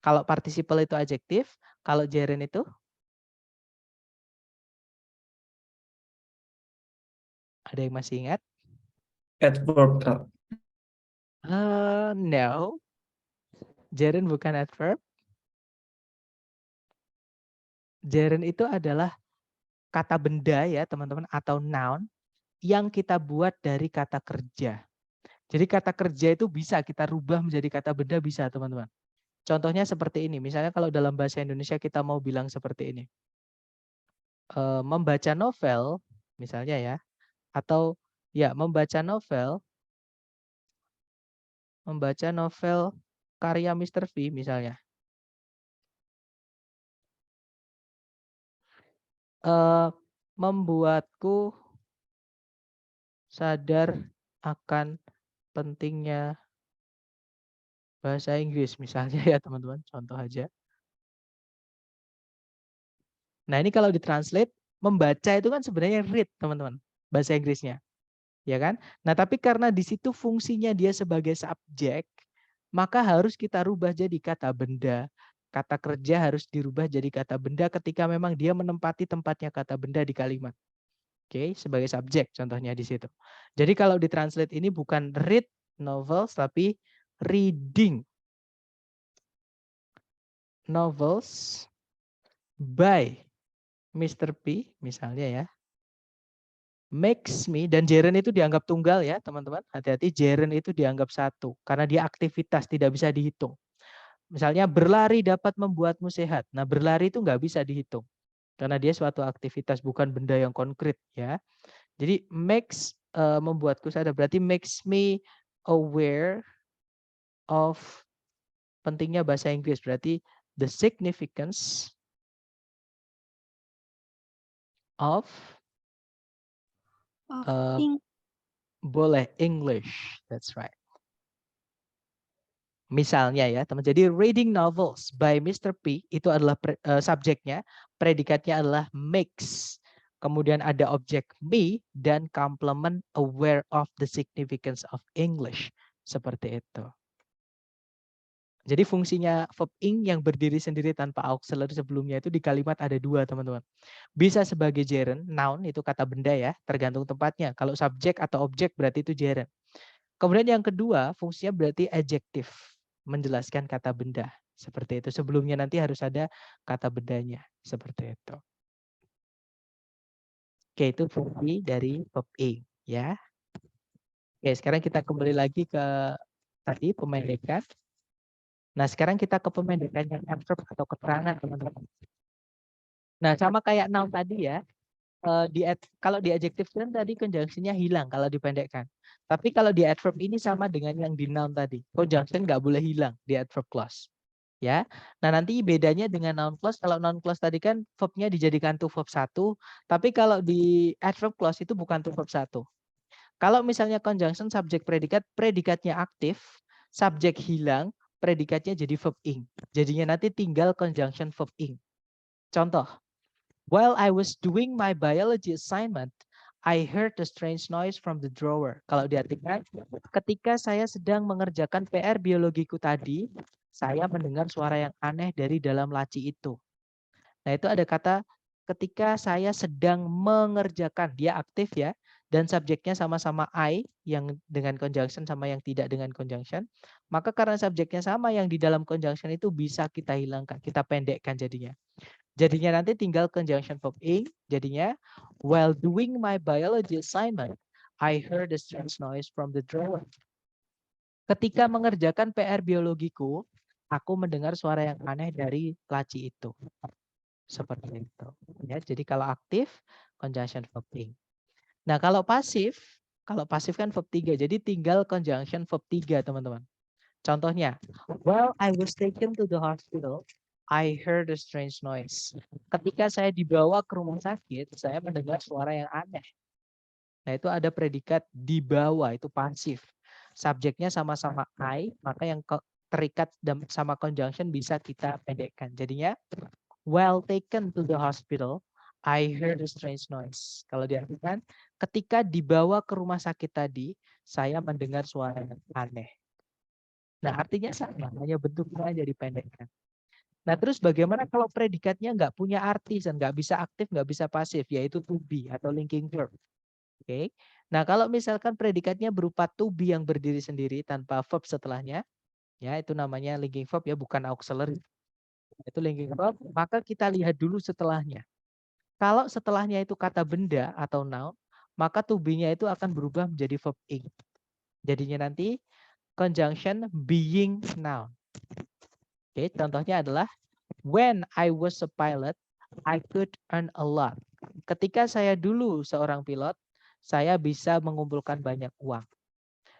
Kalau participle itu adjektif, kalau gerund itu? Ada yang masih ingat? Adverb, Kak. No. Gerund bukan adverb. Gerund itu adalah kata benda ya teman-teman atau noun yang kita buat dari kata kerja. Jadi kata kerja itu bisa kita rubah menjadi kata benda bisa teman-teman. Contohnya seperti ini. Misalnya kalau dalam bahasa Indonesia kita mau bilang seperti ini. Membaca novel misalnya ya. Atau ya membaca novel karya Mr. V misalnya. Membuatku sadar akan pentingnya bahasa Inggris misalnya ya teman-teman, contoh aja. Nah ini kalau ditranslate, membaca itu kan sebenarnya read teman-teman, bahasa Inggrisnya. Ya kan? Nah tapi karena di situ fungsinya dia sebagai subjek, maka harus kita rubah jadi kata benda. Kata kerja harus dirubah jadi kata benda ketika memang dia menempati tempatnya kata benda di kalimat. Oke, sebagai subjek contohnya di situ. Jadi kalau ditranslate ini bukan read novels tapi reading novels by Mr. P misalnya ya. Makes me, dan gerund itu dianggap tunggal ya teman-teman. Hati-hati gerund itu dianggap satu. Karena dia aktivitas tidak bisa dihitung. Misalnya berlari dapat membuatmu sehat. Nah berlari itu nggak bisa dihitung. Karena dia suatu aktivitas bukan benda yang konkret ya. Jadi makes membuatku sadar. Berarti makes me aware of pentingnya bahasa Inggris. Berarti the significance of boleh English. That's right. Misalnya ya teman. Jadi reading novels by Mr. P itu adalah subjeknya. Predikatnya adalah makes. Kemudian ada objek me dan complement aware of the significance of English. Seperti itu. Jadi fungsinya verb ing yang berdiri sendiri tanpa auxiliary sebelumnya itu di kalimat ada dua teman-teman. Bisa sebagai gerund, noun itu kata benda ya, tergantung tempatnya. Kalau subjek atau objek berarti itu gerund. Kemudian yang kedua fungsinya berarti adjektif, menjelaskan kata benda. Seperti itu. Sebelumnya nanti harus ada kata bendanya. Seperti itu. Oke, itu fungsi dari verb ing ya. Oke, sekarang kita kembali lagi ke tadi pemendekan. Nah, sekarang kita ke pemendekan yang adverb atau keterangan, teman-teman. Nah, sama kayak noun tadi ya. kalau di adjective kan tadi conjunction-nya hilang kalau dipendekkan. Tapi kalau di adverb ini sama dengan yang di noun tadi. Conjunction nggak boleh hilang di adverb clause. Ya. Nah, nanti bedanya dengan noun clause, kalau noun clause tadi kan verb-nya dijadikan to verb 1, tapi kalau di adverb clause itu bukan to verb 1. Kalau misalnya conjunction subjek predikat, predikatnya aktif, subjek hilang, predikatnya jadi verb ing. Jadinya nanti tinggal conjunction verb ing. Contoh, while I was doing my biology assignment, I heard a strange noise from the drawer. Kalau diartikan, ketika saya sedang mengerjakan PR biologiku tadi, saya mendengar suara yang aneh dari dalam laci itu. Nah, itu ada kata ketika saya sedang mengerjakan, dia aktif ya, dan subjeknya sama-sama I, yang dengan conjunction sama yang tidak dengan conjunction, maka karena subjeknya sama yang di dalam conjunction itu bisa kita hilangkan, kita pendekkan jadinya. Jadinya nanti tinggal conjunction verb ing, jadinya while doing my biology assignment, I heard a strange noise from the drawer. Ketika mengerjakan PR biologiku, aku mendengar suara yang aneh dari laci itu. Seperti itu. Ya, jadi kalau aktif, conjunction verb ing. Nah, kalau pasif kan verb 3, jadi tinggal conjunction verb 3, teman-teman. Contohnya, while I was taken to the hospital, I heard a strange noise. Ketika saya dibawa ke rumah sakit, saya mendengar suara yang aneh. Nah, itu ada predikat dibawa, itu pasif. Subjeknya sama-sama I, maka yang terikat sama conjunction bisa kita pendekkan. Jadinya, while taken to the hospital, I heard a strange noise. Kalau diartikan, ketika dibawa ke rumah sakit tadi, saya mendengar suara yang aneh. Nah, artinya sama, hanya bentuknya aja dipendekkan. Nah, terus bagaimana kalau predikatnya nggak punya arti dan nggak bisa aktif, nggak bisa pasif, yaitu to be atau linking verb. Oke. Nah, kalau misalkan predikatnya berupa to be yang berdiri sendiri tanpa verb setelahnya, ya itu namanya linking verb ya, bukan auxiliary. Itu linking verb, maka kita lihat dulu setelahnya. Kalau setelahnya itu kata benda atau noun, maka to be-nya itu akan berubah menjadi verb ing. Jadinya nanti conjunction being noun. Oke, contohnya adalah when I was a pilot, I could earn a lot. Ketika saya dulu seorang pilot, saya bisa mengumpulkan banyak uang.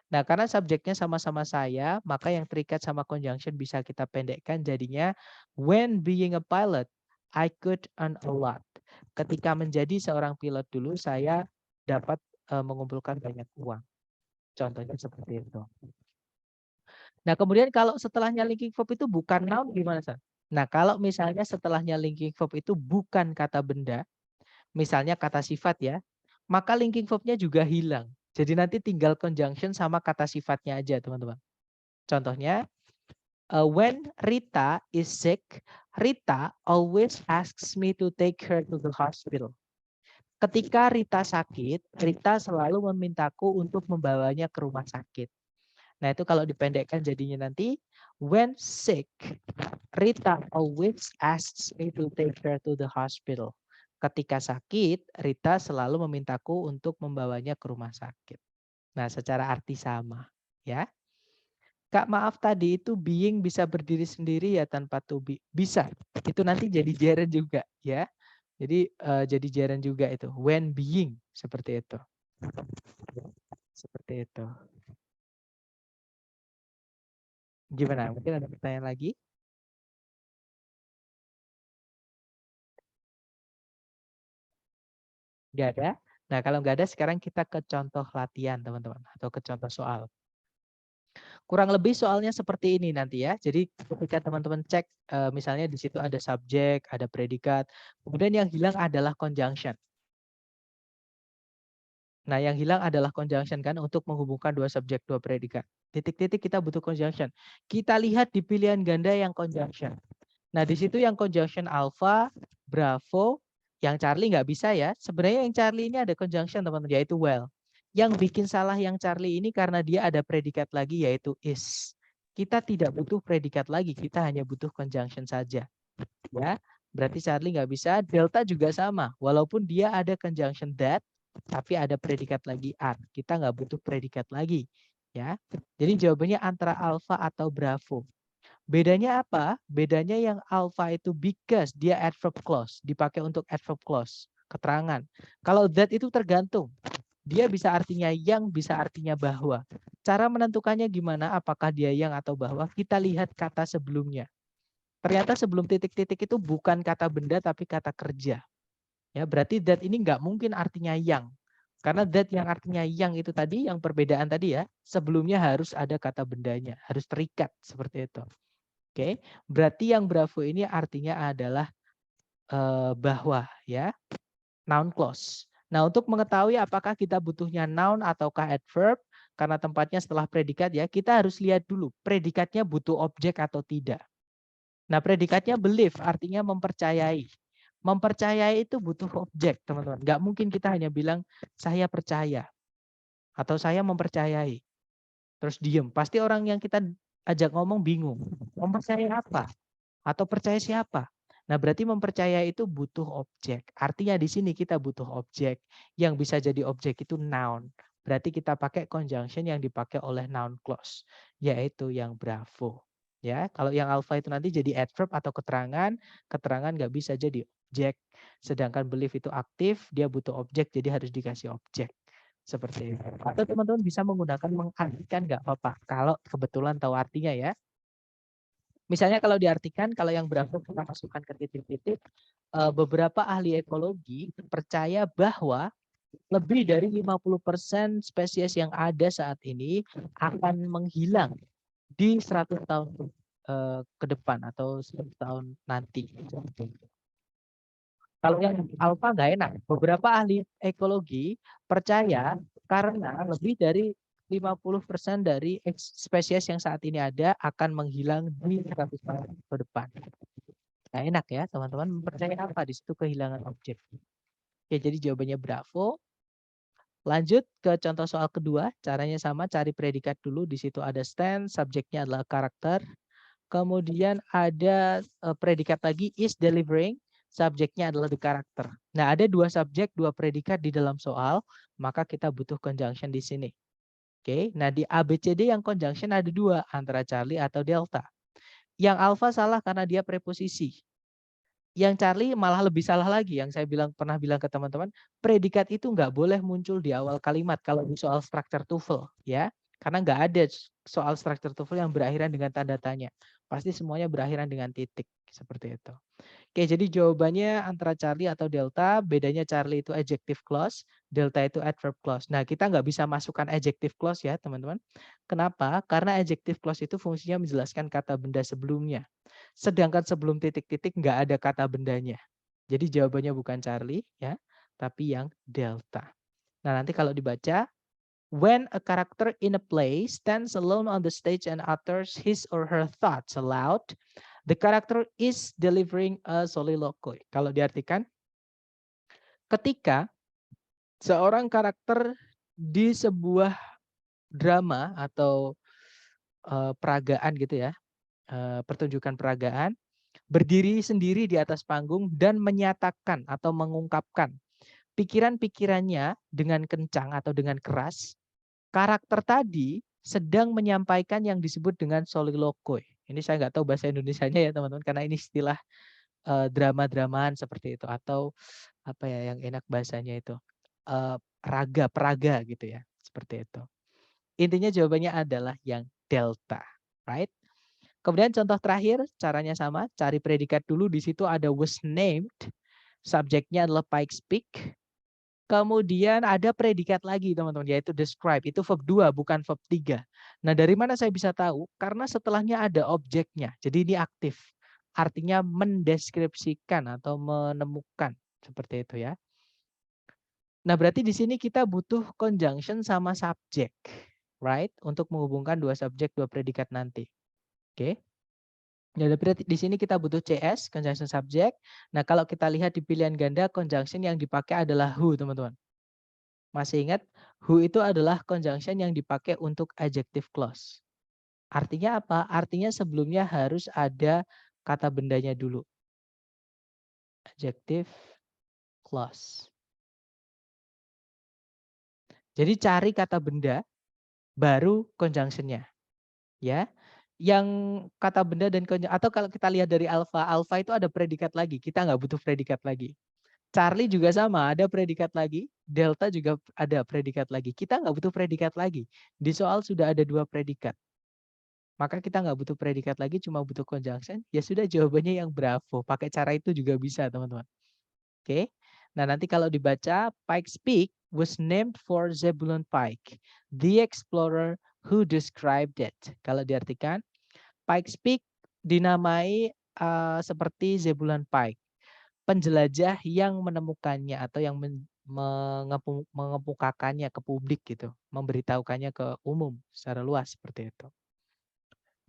Nah, karena subjeknya sama-sama saya, maka yang terikat sama conjunction bisa kita pendekkan jadinya when being a pilot, I could earn a lot. Ketika menjadi seorang pilot dulu, saya dapat mengumpulkan banyak uang. Contohnya seperti itu. Nah, kemudian kalau setelahnya linking verb itu bukan noun gimana, San? Nah, kalau misalnya setelahnya linking verb itu bukan kata benda, misalnya kata sifat ya, maka linking verb-nya juga hilang. Jadi nanti tinggal conjunction sama kata sifatnya aja, teman-teman. Contohnya, when Rita is sick, Rita always asks me to take her to the hospital. Ketika Rita sakit, Rita selalu memintaku untuk membawanya ke rumah sakit. Nah, itu kalau dipendekkan jadinya nanti when sick, Rita always asks me to take her to the hospital. Ketika sakit, Rita selalu memintaku untuk membawanya ke rumah sakit. Nah, secara arti sama, ya. Kak, maaf tadi itu being bisa berdiri sendiri ya tanpa to be. Bisa. Itu nanti jadi gerund juga, ya. Jadi jadi gerund juga itu. When being seperti itu. Seperti itu. Gimana? Mungkin ada pertanyaan lagi? Nggak ada? Nah, kalau nggak ada, sekarang kita ke contoh latihan, teman-teman. Atau ke contoh soal. Kurang lebih soalnya seperti ini nanti ya. Jadi ketika teman-teman cek, misalnya di situ ada subjek, ada predikat. Kemudian yang hilang adalah conjunction. Nah, yang hilang adalah conjunction kan untuk menghubungkan dua subjek, dua predikat. Titik-titik kita butuh conjunction. Kita lihat di pilihan ganda yang conjunction. Nah, di situ yang conjunction alpha, bravo, yang Charlie nggak bisa ya. Sebenarnya yang Charlie ini ada conjunction teman-teman, yaitu well. Yang bikin salah yang Charlie ini karena dia ada predikat lagi yaitu is. Kita tidak butuh predikat lagi, kita hanya butuh conjunction saja. Ya, berarti Charlie nggak bisa. Delta juga sama, walaupun dia ada conjunction that, tapi ada predikat lagi are. Kita nggak butuh predikat lagi. Ya, jadi jawabannya antara alpha atau bravo. Bedanya apa? Bedanya yang alpha itu because dia adverb clause, dipakai untuk adverb clause. keterangan. Kalau that itu tergantung. Dia bisa artinya yang, bisa artinya bahwa. Cara menentukannya gimana? Apakah dia yang atau bahwa? Kita lihat kata sebelumnya. Ternyata sebelum titik-titik itu bukan kata benda tapi kata kerja. Ya, berarti that ini nggak mungkin artinya yang. Karena that yang artinya yang itu tadi, yang perbedaan tadi ya, sebelumnya harus ada kata bendanya, harus terikat seperti itu. Oke, berarti yang bravo ini artinya adalah bahwa ya, noun clause. Nah, untuk mengetahui apakah kita butuhnya noun ataukah adverb, karena tempatnya setelah predikat ya, kita harus lihat dulu predikatnya butuh objek atau tidak. Nah, predikatnya believe artinya mempercayai. Mempercayai itu butuh objek, teman-teman. Nggak mungkin kita hanya bilang saya percaya atau saya mempercayai. Terus diem. Pasti orang yang kita ajak ngomong bingung. Mempercayai apa? Atau percaya siapa? Nah, berarti mempercayai itu butuh objek. Artinya di sini kita butuh objek. Yang bisa jadi objek itu noun. Berarti kita pakai conjunction yang dipakai oleh noun clause, yaitu yang bravo. Ya, kalau yang alpha itu nanti jadi adverb atau keterangan, keterangan nggak bisa jadi objek. Sedangkan believe itu aktif, dia butuh objek, jadi harus dikasih objek. Seperti itu. Atau teman-teman bisa menggunakan mengartikan nggak apa-apa. Kalau kebetulan tahu artinya ya. Misalnya kalau diartikan, kalau yang bravo kita masukkan ke titik-titik, beberapa ahli ekologi percaya bahwa lebih dari 50% spesies yang ada saat ini akan menghilang di 100 tahun ke depan atau 100 tahun nanti. Kalau yang alfa nggak enak. Beberapa ahli ekologi percaya karena lebih dari 50% dari spesies yang saat ini ada akan menghilang di 100 tahun ke depan. Nggak enak ya teman-teman, percaya apa di situ kehilangan objek. Oke, jadi jawabannya bravo. Lanjut ke contoh soal kedua, caranya sama, cari predikat dulu. Di situ ada stand, subjeknya adalah karakter. Kemudian ada predikat lagi is delivering, subjeknya adalah the character. Nah, ada dua subjek, dua predikat di dalam soal, maka kita butuh conjunction di sini. Oke, nah di ABCD yang conjunction ada dua, antara Charlie atau Delta. Yang alpha salah karena dia preposisi. Yang Charlie malah lebih salah lagi, yang saya pernah bilang ke teman-teman, predikat itu nggak boleh muncul di awal kalimat kalau di soal structure TOEFL, ya. Karena nggak ada soal structure TOEFL yang berakhiran dengan tanda tanya. Pasti semuanya berakhiran dengan titik, seperti itu. Oke, jadi jawabannya antara Charlie atau Delta, bedanya Charlie itu adjective clause, Delta itu adverb clause. Nah, kita nggak bisa masukkan adjective clause ya, teman-teman. Kenapa? Karena adjective clause itu fungsinya menjelaskan kata benda sebelumnya. Sedangkan sebelum titik-titik nggak ada kata bendanya. Jadi jawabannya bukan Charlie ya, tapi yang Delta. Nah, nanti kalau dibaca, when a character in a play stands alone on the stage and utters his or her thoughts aloud, the character is delivering a soliloquy. Kalau diartikan, ketika seorang karakter di sebuah drama atau peragaan gitu ya, pertunjukan peragaan, berdiri sendiri di atas panggung dan menyatakan atau mengungkapkan pikiran-pikirannya dengan kencang atau dengan keras, karakter tadi sedang menyampaikan yang disebut dengan soliloquy. Ini saya nggak tahu bahasa Indonesianya ya teman-teman, karena ini istilah drama-dramaan seperti itu, atau apa ya yang enak bahasanya itu, peraga gitu ya, seperti itu. Intinya jawabannya adalah yang delta, right? Kemudian contoh terakhir, caranya sama, cari predikat dulu. Di situ ada was named, subjeknya adalah Pikes Peak. Kemudian ada predikat lagi teman-teman, yaitu describe. Itu verb 2, bukan verb 3. Nah, dari mana saya bisa tahu? Karena setelahnya ada objeknya. Jadi ini aktif. Artinya mendeskripsikan atau menemukan. Seperti itu ya. Nah, berarti di sini kita butuh conjunction sama subjek. Right? Untuk menghubungkan dua subjek, dua predikat nanti. Oke. Nah, berarti di sini kita butuh CS, conjunction subject. Nah, kalau kita lihat di pilihan ganda, conjunction yang dipakai adalah who, teman-teman. Masih ingat, who itu adalah conjunction yang dipakai untuk adjective clause. Artinya apa? Artinya sebelumnya harus ada kata bendanya dulu. Adjective clause. Jadi cari kata benda, baru conjunction-nya. Ya. Yang kata benda dan atau kalau kita lihat dari alpha itu ada predikat lagi. Kita nggak butuh predikat lagi. Charlie juga sama, ada predikat lagi. Delta juga ada predikat lagi. Kita nggak butuh predikat lagi. Di soal sudah ada 2 predikat. Maka kita nggak butuh predikat lagi, cuma butuh conjunction. Ya sudah, jawabannya yang Bravo. Pakai cara itu juga bisa, teman-teman. Oke. Nah, nanti kalau dibaca, Pikes Peak was named for Zebulon Pike, the explorer who described it. Kalau diartikan, Pikes Peak dinamai seperti Zebulon Pike, penjelajah yang menemukannya atau yang mengemukakannya ke publik gitu, memberitahukannya ke umum secara luas seperti itu.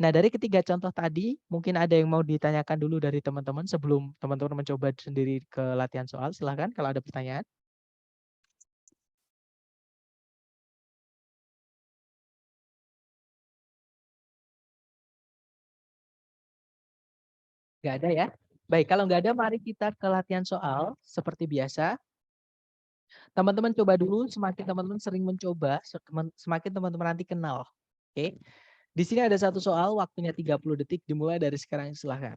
Nah, dari ketiga contoh tadi, mungkin ada yang mau ditanyakan dulu dari teman-teman sebelum teman-teman mencoba sendiri ke latihan soal. Silahkan kalau ada pertanyaan. Nggak ada ya? Baik, kalau nggak ada, mari kita ke latihan soal. Seperti biasa, teman-teman coba dulu, semakin teman-teman sering mencoba, semakin teman-teman nanti kenal. Oke. Di sini ada satu soal, waktunya 30 detik, dimulai dari sekarang, silahkan.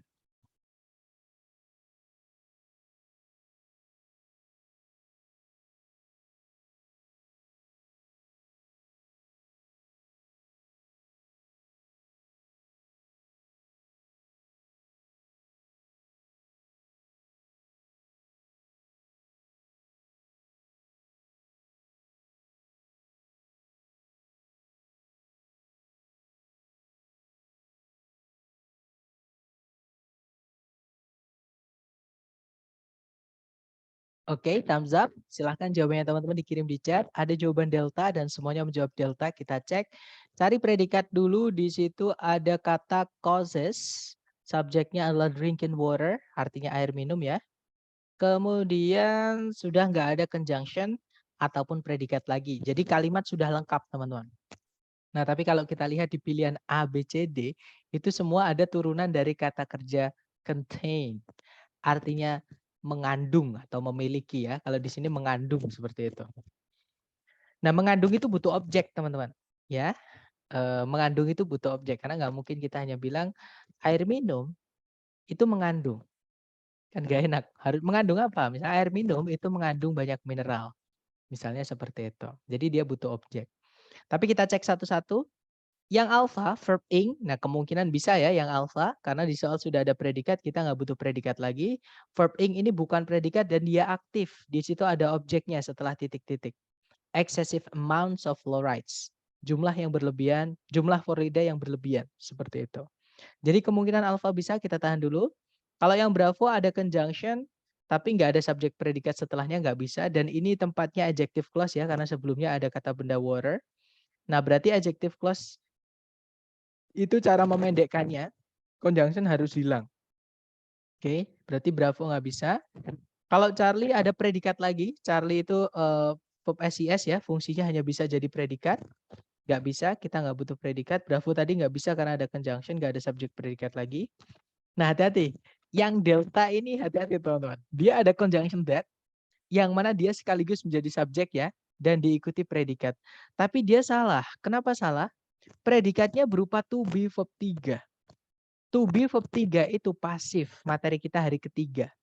Oke, thumbs up. Silahkan jawabannya teman-teman dikirim di chat. Ada jawaban delta dan semuanya menjawab delta. Kita cek. Cari predikat dulu. Di situ ada kata causes. Subjeknya adalah drinking water. Artinya air minum ya. Kemudian sudah nggak ada conjunction ataupun predikat lagi. Jadi kalimat sudah lengkap teman-teman. Nah, tapi kalau kita lihat di pilihan A, B, C, D, itu semua ada turunan dari kata kerja contain. Artinya mengandung atau memiliki ya. Kalau di sini mengandung seperti itu. Nah, mengandung itu butuh objek, teman-teman. Ya, mengandung itu butuh objek karena nggak mungkin kita hanya bilang air minum itu mengandung. Kan nggak enak. Harus mengandung apa? Misalnya air minum itu mengandung banyak mineral. Misalnya seperti itu. Jadi dia butuh objek. Tapi kita cek satu-satu. Yang alpha, verb ing, nah kemungkinan bisa ya yang alpha, karena di soal sudah ada predikat, kita nggak butuh predikat lagi. Verb ing ini bukan predikat dan dia aktif. Di situ ada objeknya setelah titik-titik. Excessive amounts of fluorides. Jumlah yang berlebihan, jumlah fluorida yang berlebihan. Seperti itu. Jadi kemungkinan alpha bisa, kita tahan dulu. Kalau yang bravo ada conjunction, tapi nggak ada subjek predikat setelahnya, nggak bisa. Dan ini tempatnya adjective clause ya, karena sebelumnya ada kata benda water. Nah, berarti adjective clause itu cara memendekkannya, conjunction harus hilang. Oke, berarti bravo nggak bisa. Kalau Charlie ada predikat lagi, Charlie itu verb SIS ya, fungsinya hanya bisa jadi predikat. Nggak bisa, kita nggak butuh predikat. Bravo tadi nggak bisa karena ada conjunction, nggak ada subjek predikat lagi. Nah, hati-hati. Yang delta ini hati-hati teman-teman. Dia ada conjunction that, yang mana dia sekaligus menjadi subjek ya, dan diikuti predikat. Tapi dia salah. Kenapa salah? Predikatnya berupa to be verb 3. To be verb 3 itu pasif, materi kita hari ketiga.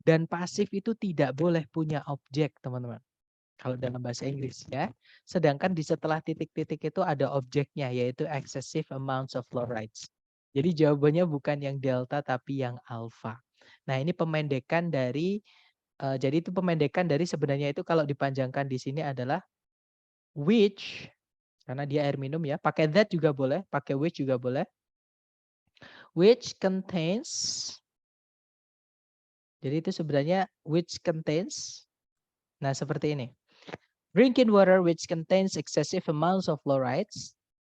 Dan pasif itu tidak boleh punya objek, teman-teman. Kalau dalam bahasa Inggris ya. Sedangkan di setelah titik-titik itu ada objeknya, yaitu excessive amounts of fluorides. Jadi jawabannya bukan yang delta tapi yang alpha. Nah, ini pemendekan dari jadi itu pemendekan dari sebenarnya itu kalau dipanjangkan di sini adalah which, karena dia air minum ya. Pakai that juga boleh, pakai which juga boleh. Which contains, jadi itu sebenarnya which contains, nah seperti ini. Drinking water which contains excessive amounts of fluorides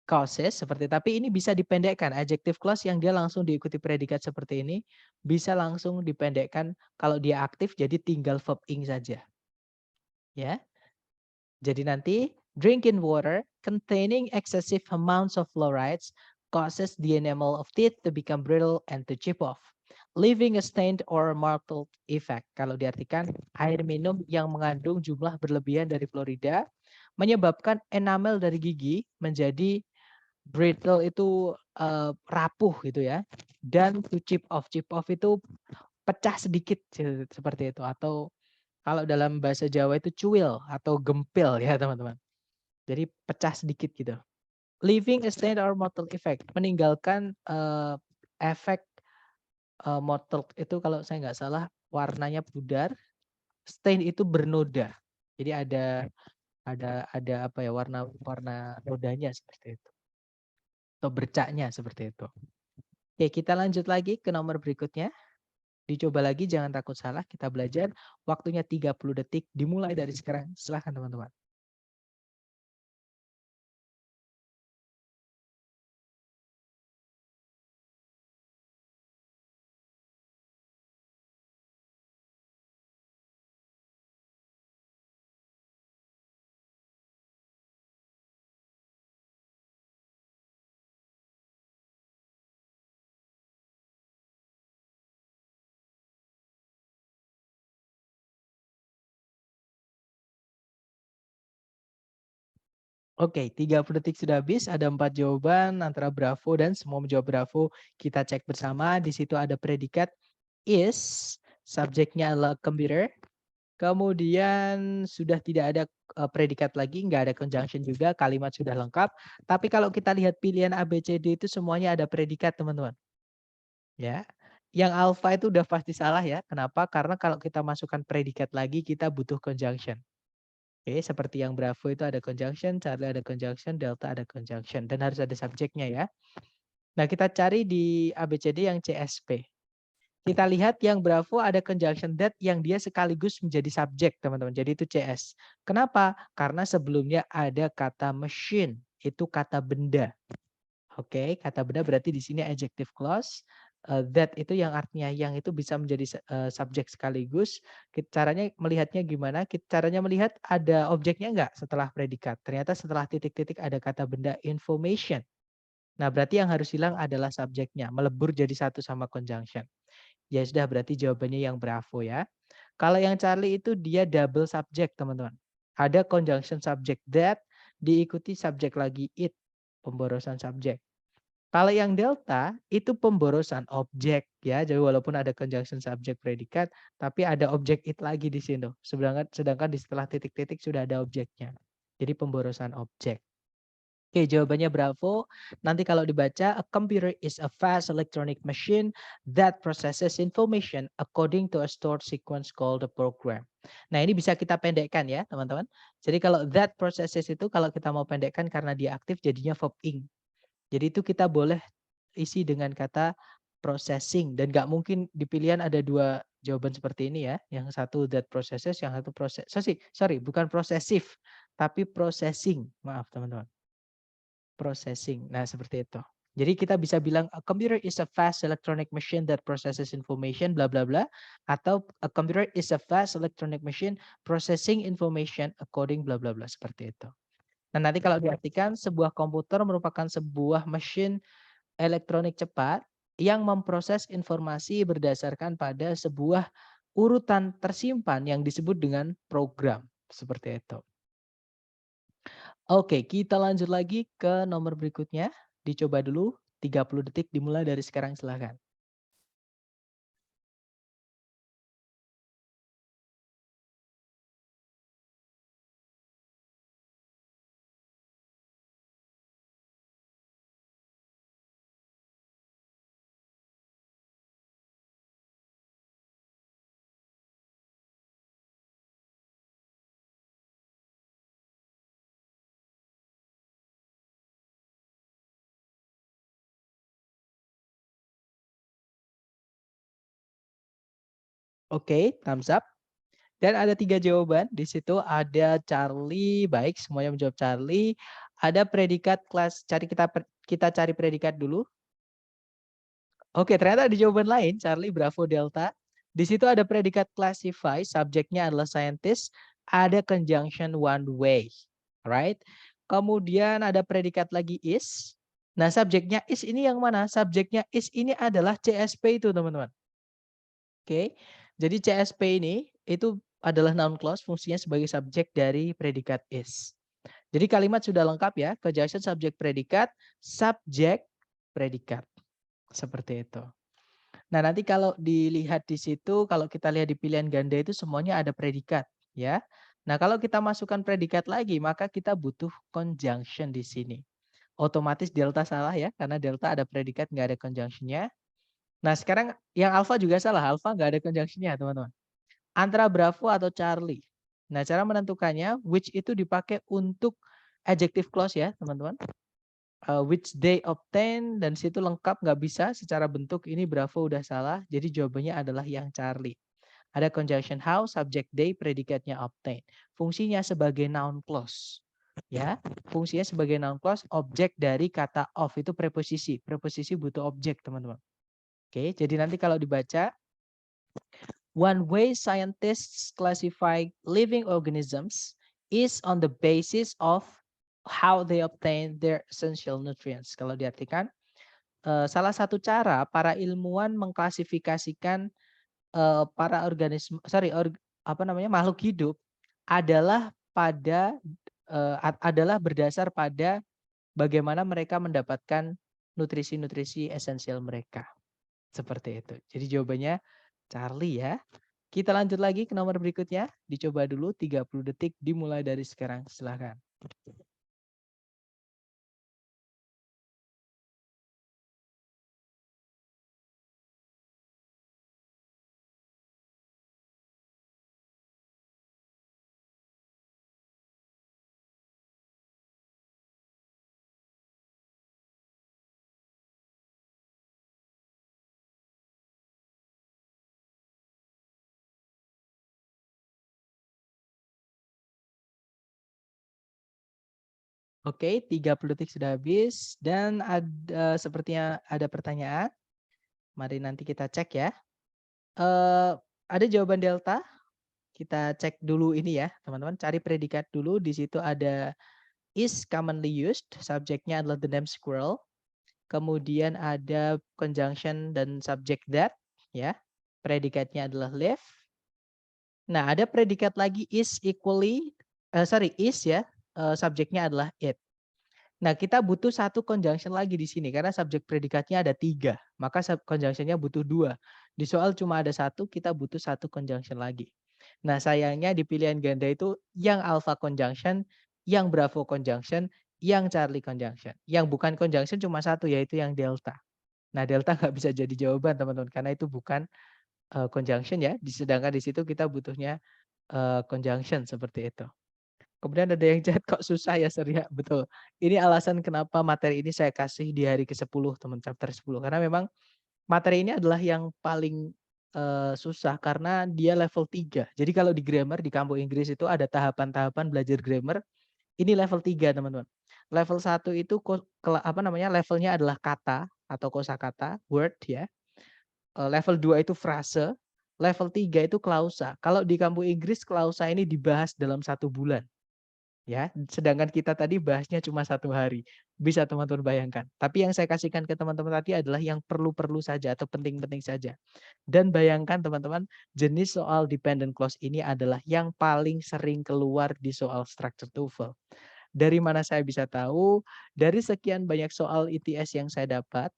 causes, seperti, tapi ini bisa dipendekkan. Adjective clause yang dia langsung diikuti predikat seperti ini bisa langsung dipendekkan kalau dia aktif jadi tinggal verb ing saja. Ya. Jadi nanti drinking water containing excessive amounts of fluorides causes the enamel of teeth to become brittle and to chip off, leaving a stained or mottled effect. Kalau diartikan, air minum yang mengandung jumlah berlebihan dari fluorida menyebabkan enamel dari gigi menjadi brittle, itu rapuh gitu ya. Dan to chip off itu pecah sedikit seperti itu, atau Kalau dalam bahasa Jawa itu cuil atau gempil ya teman-teman. Jadi pecah sedikit gitu. Leaving a stain or mottled effect, meninggalkan efek mottled itu kalau saya nggak salah warnanya pudar, stain itu bernoda. Jadi ada apa ya warna nodanya seperti itu. Atau bercaknya seperti itu. Oke, kita lanjut lagi ke nomor berikutnya. Dicoba lagi, jangan takut salah. Kita belajar. Waktunya 30 detik. Dimulai dari sekarang. Silahkan teman-teman. Oke, 30 detik sudah habis. Ada 4 jawaban antara Bravo dan semua menjawab Bravo. Kita cek bersama. Di situ ada predikat is. Subjeknya adalah computer. Kemudian sudah tidak ada predikat lagi, nggak ada conjunction juga, kalimat sudah lengkap. Tapi kalau kita lihat pilihan A, B, C, D itu semuanya ada predikat, teman-teman. Ya, yang alpha itu udah pasti salah ya. Kenapa? Karena kalau kita masukkan predikat lagi, kita butuh conjunction. Oke, seperti yang Bravo itu ada conjunction, Charlie ada conjunction, Delta ada conjunction, dan harus ada subjeknya ya. Nah, kita cari di ABCD yang CSP. Kita lihat yang Bravo ada conjunction that yang dia sekaligus menjadi subjek, teman-teman. Jadi itu CS. Kenapa? Karena sebelumnya ada kata machine, itu kata benda. Oke, kata benda berarti di sini adjective clause. That itu yang artinya yang itu bisa menjadi subjek sekaligus. Caranya melihatnya gimana? Caranya melihat ada objeknya enggak setelah predikat. Ternyata setelah titik-titik ada kata benda information. Nah, berarti yang harus hilang adalah subjeknya, melebur jadi satu sama conjunction. Ya sudah, berarti jawabannya yang Bravo ya. Kalau yang Charlie itu dia double subject, teman-teman. Ada conjunction subject that diikuti subjek lagi it, pemborosan subjek. Kalau yang delta itu pemborosan objek ya. Jadi walaupun ada conjunction subject predikat, tapi ada objek it lagi di sini. Sedangkan di setelah titik-titik sudah ada objeknya. Jadi pemborosan objek. Oke, jawabannya Bravo. Nanti kalau dibaca, a computer is a fast electronic machine that processes information according to a stored sequence called a program. Nah, ini bisa kita pendekkan ya, teman-teman. Jadi kalau that processes itu kalau kita mau pendekkan karena dia aktif jadinya verb ing. Jadi itu kita boleh isi dengan kata processing dan nggak mungkin di pilihan ada 2 jawaban seperti ini ya. Yang satu that processes, yang satu proses. Sorry, bukan processive, tapi processing. Maaf teman-teman. Processing. Nah, seperti itu. Jadi kita bisa bilang a computer is a fast electronic machine that processes information bla bla bla atau a computer is a fast electronic machine processing information according bla bla bla seperti itu. Nah, nanti kalau diartikan sebuah komputer merupakan sebuah mesin elektronik cepat yang memproses informasi berdasarkan pada sebuah urutan tersimpan yang disebut dengan program. Seperti itu. Oke, kita lanjut lagi ke nomor berikutnya. Dicoba dulu, 30 detik dimulai dari sekarang, silahkan. Oke, thumbs up. Dan ada 3 jawaban. Di situ ada Charlie, baik semuanya menjawab Charlie. Ada predikat kelas, kita cari predikat dulu. Oke, ternyata ada jawaban lain, Charlie, Bravo, Delta. Di situ ada predikat classify, subjeknya adalah scientist, ada conjunction one way. Alright. Kemudian ada predikat lagi is. Nah, subjeknya is ini yang mana? Subjeknya is ini adalah CSP itu, teman-teman. Oke. Jadi CSP ini itu adalah noun clause, fungsinya sebagai subjek dari predikat is. Jadi kalimat sudah lengkap ya, conjunction subjek predikat, subjek predikat. Seperti itu. Nah, nanti kalau dilihat di situ, kalau kita lihat di pilihan ganda itu semuanya ada predikat, ya. Nah, kalau kita masukkan predikat lagi, maka kita butuh conjunction di sini. Otomatis delta salah ya, karena delta ada predikat nggak ada conjunction-nya. Nah, sekarang yang alpha juga salah, alpha nggak ada conjunction-nya, teman-teman. Antara Bravo atau Charlie. Nah, cara menentukannya, which itu dipakai untuk adjective clause ya, teman-teman. Which they obtain, dan situ lengkap nggak bisa secara bentuk ini Bravo udah salah. Jadi jawabannya adalah yang Charlie. Ada conjunction how, subject they, predikatnya obtain. Fungsinya sebagai noun clause. Ya, fungsinya sebagai noun clause, objek dari kata of itu preposisi. Preposisi butuh objek, teman-teman. Oke, jadi nanti kalau dibaca, one way scientists classify living organisms is on the basis of how they obtain their essential nutrients. Kalau diartikan, salah satu cara para ilmuwan mengklasifikasikan para organisme, makhluk hidup adalah adalah berdasar pada bagaimana mereka mendapatkan nutrisi-nutrisi esensial mereka. Seperti itu. Jadi jawabannya Charlie ya. Kita lanjut lagi ke nomor berikutnya. Dicoba dulu 30 detik dimulai dari sekarang. Silahkan. Oke, 30 detik sudah habis. Dan sepertinya ada pertanyaan. Mari nanti kita cek ya. Ada jawaban delta. Kita cek dulu ini ya, teman-teman. Cari predikat dulu. Di situ ada is commonly used. Subjeknya adalah the name squirrel. Kemudian ada conjunction dan subject that. Ya, predikatnya adalah live. Nah, ada predikat lagi is equally, is ya, subjeknya adalah it. Nah, kita butuh satu conjunction lagi di sini karena subjek predikatnya ada 3, maka conjunctionnya butuh 2. Di soal cuma ada 1, kita butuh satu conjunction lagi. Nah, sayangnya di pilihan ganda itu yang alpha conjunction, yang bravo conjunction, yang Charlie conjunction. Yang bukan conjunction cuma satu, yaitu yang delta. Nah, delta nggak bisa jadi jawaban, teman-teman, karena itu bukan conjunction ya. Sedangkan di situ kita butuhnya conjunction seperti itu. Kemudian ada yang chat, kok susah ya Surya? Betul. Ini alasan kenapa materi ini saya kasih di hari ke-10 teman, chapter 10. Karena memang materi ini adalah yang paling susah karena dia level 3. Jadi kalau di grammar di kampus Inggris itu ada tahapan-tahapan belajar grammar. Ini level 3 teman-teman. Level 1 itu levelnya adalah kata atau kosakata, word ya. Level 2 itu frase. Level 3 itu klausa. Kalau di kampus Inggris klausa ini dibahas dalam 1 bulan. Ya, sedangkan kita tadi bahasnya cuma 1 hari. Bisa teman-teman bayangkan. Tapi yang saya kasihkan ke teman-teman tadi adalah yang perlu-perlu saja atau penting-penting saja. Dan bayangkan teman-teman, jenis soal dependent clause ini adalah yang paling sering keluar di soal structure TOEFL. Dari mana saya bisa tahu? Dari sekian banyak soal ITS yang saya dapat,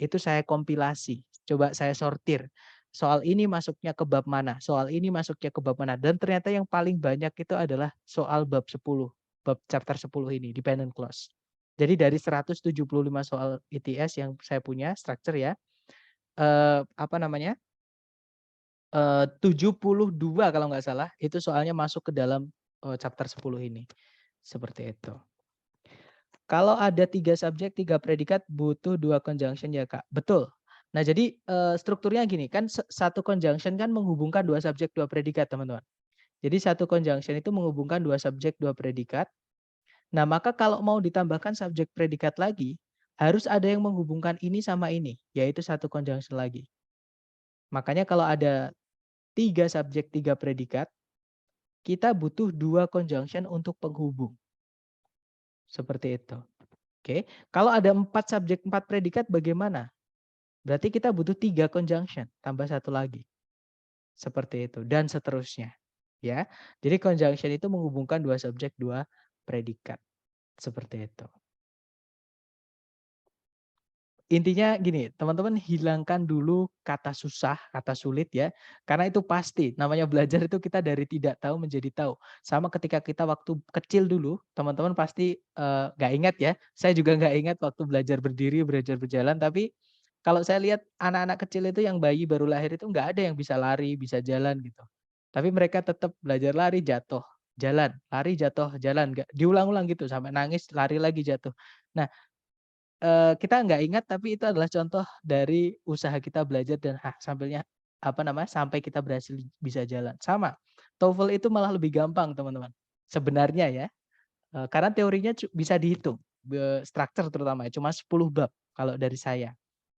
itu saya kompilasi. Coba saya sortir. Soal ini masuknya ke bab mana, soal ini masuknya ke bab mana. Dan ternyata yang paling banyak itu adalah soal bab 10, bab chapter 10 ini, dependent clause. Jadi dari 175 soal ITS yang saya punya, structure ya, 72 kalau nggak salah, itu soalnya masuk ke dalam chapter 10 ini. Seperti itu. Kalau ada 3 subjek, 3 predikat, butuh 2 conjunction ya Kak? Betul. Nah jadi strukturnya gini, kan satu conjunction kan menghubungkan 2 subjek, 2 predikat teman-teman. Jadi satu conjunction itu menghubungkan 2 subjek, 2 predikat. Nah maka kalau mau ditambahkan subjek predikat lagi, harus ada yang menghubungkan ini sama ini, yaitu satu conjunction lagi. Makanya kalau ada 3 subjek, 3 predikat, kita butuh 2 conjunction untuk penghubung. Seperti itu. Oke, kalau ada 4 subjek, 4 predikat bagaimana? Berarti kita butuh 3 conjunction, tambah 1 lagi. Seperti itu, dan seterusnya. Ya, jadi conjunction itu menghubungkan 2 subjek, 2 predikat. Seperti itu. Intinya gini, teman-teman hilangkan dulu kata susah, kata sulit ya. Karena itu pasti, namanya belajar itu kita dari tidak tahu menjadi tahu. Sama ketika kita waktu kecil dulu, teman-teman pasti nggak ingat ya. Saya juga nggak ingat waktu belajar berdiri, belajar berjalan. Tapi kalau saya lihat anak-anak kecil itu yang bayi baru lahir itu nggak ada yang bisa lari, bisa jalan gitu. Tapi mereka tetap belajar lari, jatuh, jalan, lari, jatuh, jalan, nggak diulang-ulang gitu sampai nangis, lari lagi, jatuh. Nah, kita nggak ingat tapi itu adalah contoh dari usaha kita belajar dan sampainya apa namanya, sampai kita berhasil bisa jalan. Sama, TOEFL itu malah lebih gampang teman-teman, sebenarnya ya, karena teorinya bisa dihitung, struktur terutama ya, cuma 10 bab kalau dari saya.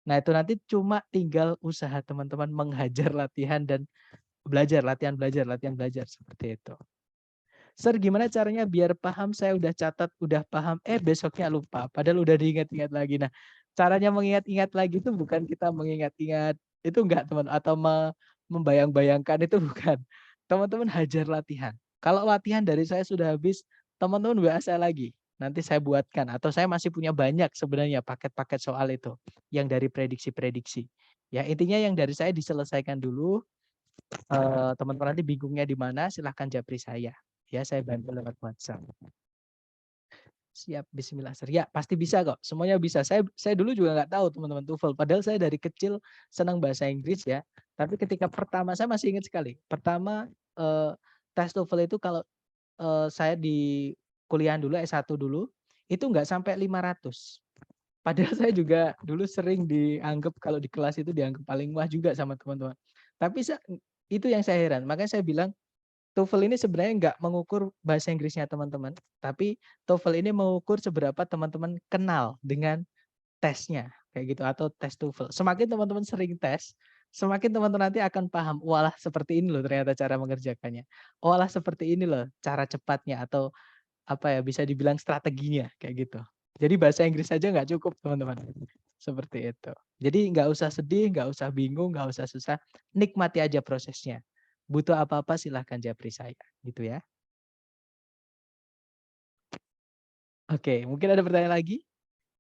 Nah itu nanti cuma tinggal usaha teman-teman menghajar latihan dan belajar, latihan belajar, seperti itu. "Sir, gimana caranya biar paham? Saya udah catat, udah paham, besoknya lupa, padahal udah diingat-ingat lagi." Nah, caranya mengingat-ingat lagi itu bukan kita mengingat-ingat, itu enggak teman, atau membayang-bayangkan itu bukan. Teman-teman hajar latihan. Kalau latihan dari saya sudah habis, teman-teman WA saya lagi, nanti saya buatkan, atau saya masih punya banyak sebenarnya paket-paket soal itu, yang dari prediksi-prediksi. Ya intinya yang dari saya diselesaikan dulu, teman-teman nanti bingungnya di mana silahkan japri saya. Ya, saya bantu lewat WhatsApp. Siap, bismillah, Sir. Ya, pasti bisa kok, semuanya bisa. Saya dulu juga nggak tahu teman-teman TOEFL, padahal saya dari kecil senang bahasa Inggris ya. Tapi ketika pertama saya masih ingat sekali, pertama, tes TOEFL itu kalau, saya di kuliahan dulu, S1 dulu, itu nggak sampai 500. Padahal saya juga dulu sering dianggap kalau di kelas itu dianggap paling wah juga sama teman-teman. Tapi itu yang saya heran, makanya saya bilang TOEFL ini sebenarnya nggak mengukur bahasa Inggrisnya teman-teman, tapi TOEFL ini mengukur seberapa teman-teman kenal dengan tesnya, kayak gitu, atau tes TOEFL. Semakin teman-teman sering tes, semakin teman-teman nanti akan paham, "Walah seperti ini loh ternyata cara mengerjakannya. Walah seperti ini loh cara cepatnya," atau apa ya, bisa dibilang strateginya, kayak gitu. Jadi bahasa Inggris saja nggak cukup teman-teman, seperti itu. Jadi nggak usah sedih, nggak usah bingung, nggak usah susah, nikmati aja prosesnya. Butuh apa-apa silahkan japri saya, gitu ya. Oke, mungkin ada pertanyaan lagi?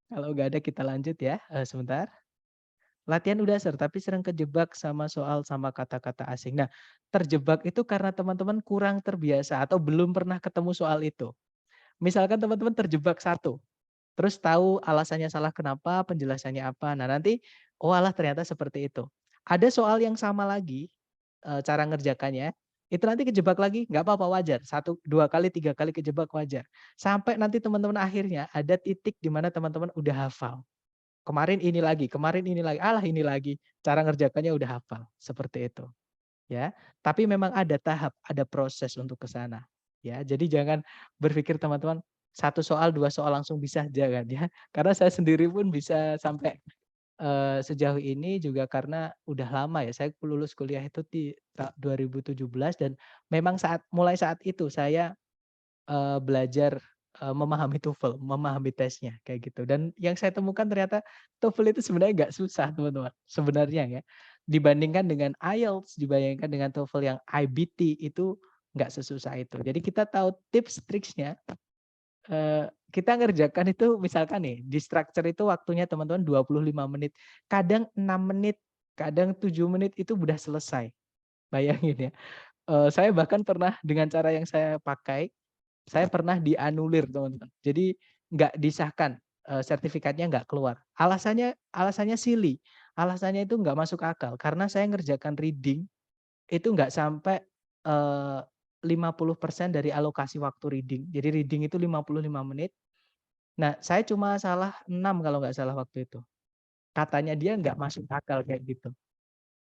Kalau nggak ada kita lanjut ya, sebentar. Latihan udah Sir, tapi sering kejebak sama soal sama kata-kata asing. Nah, terjebak itu karena teman-teman kurang terbiasa atau belum pernah ketemu soal itu. Misalkan teman-teman terjebak satu, terus tahu alasannya salah kenapa, penjelasannya apa. Nah nanti, oh alah ternyata seperti itu. Ada soal yang sama lagi, cara ngerjakannya, itu nanti kejebak lagi, nggak apa-apa wajar. Satu, 2 kali, 3 kali kejebak wajar. Sampai nanti teman-teman akhirnya ada titik di mana teman-teman udah hafal. Kemarin ini lagi, alah ini lagi. Cara ngerjakannya udah hafal, seperti itu. Ya, tapi memang ada tahap, ada proses untuk ke sana. Ya, jadi jangan berpikir teman-teman satu soal, 2 soal langsung bisa, jangan ya. Karena saya sendiri pun bisa sampai, sejauh ini juga karena udah lama ya, saya lulus kuliah itu di 2017 dan memang mulai saat itu saya, belajar, memahami TOEFL, memahami tesnya, kayak gitu. Dan yang saya temukan ternyata TOEFL itu sebenarnya nggak susah teman-teman, sebenarnya ya. Dibandingkan dengan IELTS, dibandingkan dengan TOEFL yang IBT itu nggak sesusah itu. Jadi kita tahu tips triksnya, kita ngerjakan itu misalkan nih, di structure itu waktunya teman-teman 25 menit, kadang 6 menit, kadang 7 menit itu udah selesai. Bayangin ya, saya bahkan pernah dengan cara yang saya pakai, saya pernah dianulir teman-teman. Jadi nggak disahkan, sertifikatnya nggak keluar. Alasannya silly, alasannya itu nggak masuk akal, karena saya ngerjakan reading, itu nggak sampai, eee, 50% dari alokasi waktu reading. Jadi reading itu 55 menit, nah saya cuma salah 6 kalau nggak salah waktu itu. Katanya dia nggak masuk akal kayak gitu.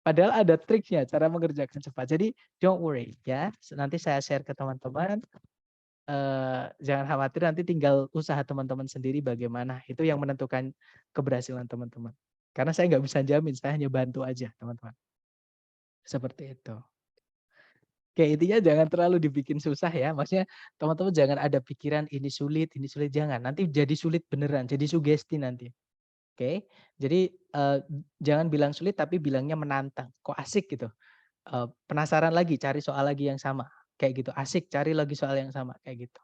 Padahal ada triknya cara mengerjakan cepat. Jadi don't worry ya, nanti saya share ke teman-teman. Jangan khawatir nanti tinggal usaha teman-teman sendiri bagaimana, itu yang menentukan keberhasilan teman-teman. Karena saya nggak bisa jamin, saya hanya bantu aja teman-teman, seperti itu. Oke, intinya jangan terlalu dibikin susah ya, maksudnya teman-teman jangan ada pikiran ini sulit, jangan, nanti jadi sulit beneran, jadi sugesti nanti, oke. Jadi, jangan bilang sulit tapi bilangnya menantang, kok asik gitu, penasaran lagi cari soal lagi yang sama, kayak gitu, asik cari lagi soal yang sama, kayak gitu.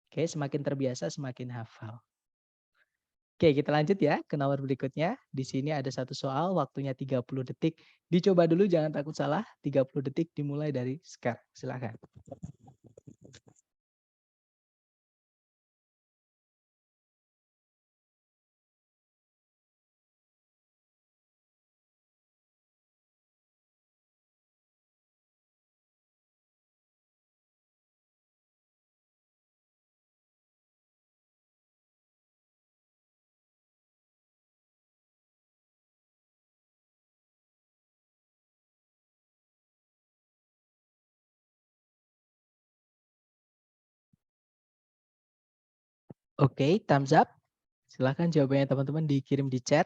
Oke, semakin terbiasa semakin hafal. Oke, kita lanjut ya ke nomor berikutnya. Di sini ada satu soal, waktunya 30 detik. Dicoba dulu, jangan takut salah. 30 detik dimulai dari sekarang. Silakan. Oke, thumbs up. Silahkan jawabannya teman-teman dikirim di chat.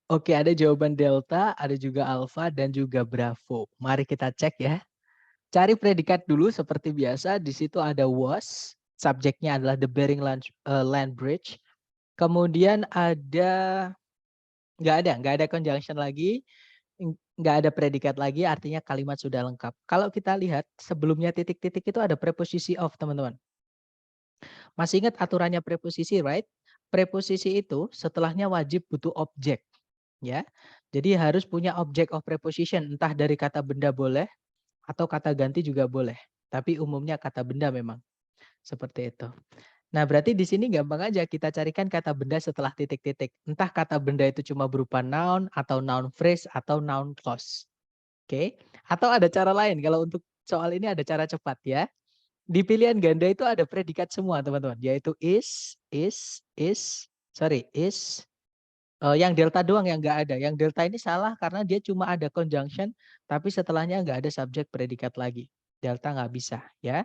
Oke, ada jawaban delta, ada juga alpha, dan juga bravo. Mari kita cek ya. Cari predikat dulu seperti biasa. Di situ ada was, subjeknya adalah the Bering Land Bridge. Kemudian nggak ada conjunction lagi, nggak ada predikat lagi, artinya kalimat sudah lengkap. Kalau kita lihat sebelumnya titik-titik itu ada preposisi of, teman-teman. Masih ingat aturannya preposisi, right? Preposisi itu setelahnya wajib butuh objek, ya. Jadi harus punya object of preposition, entah dari kata benda boleh atau kata ganti juga boleh. Tapi umumnya kata benda memang. Seperti itu. Nah, berarti di sini gampang aja kita carikan kata benda setelah titik-titik. Entah kata benda itu cuma berupa noun atau noun phrase atau noun clause. Oke. Atau ada cara lain, kalau untuk soal ini ada cara cepat ya. Di pilihan ganda itu ada predikat semua, teman-teman, yaitu is, yang delta doang yang nggak ada. Yang delta ini salah karena dia cuma ada conjunction, tapi setelahnya nggak ada subjek predikat lagi. Delta nggak bisa, ya.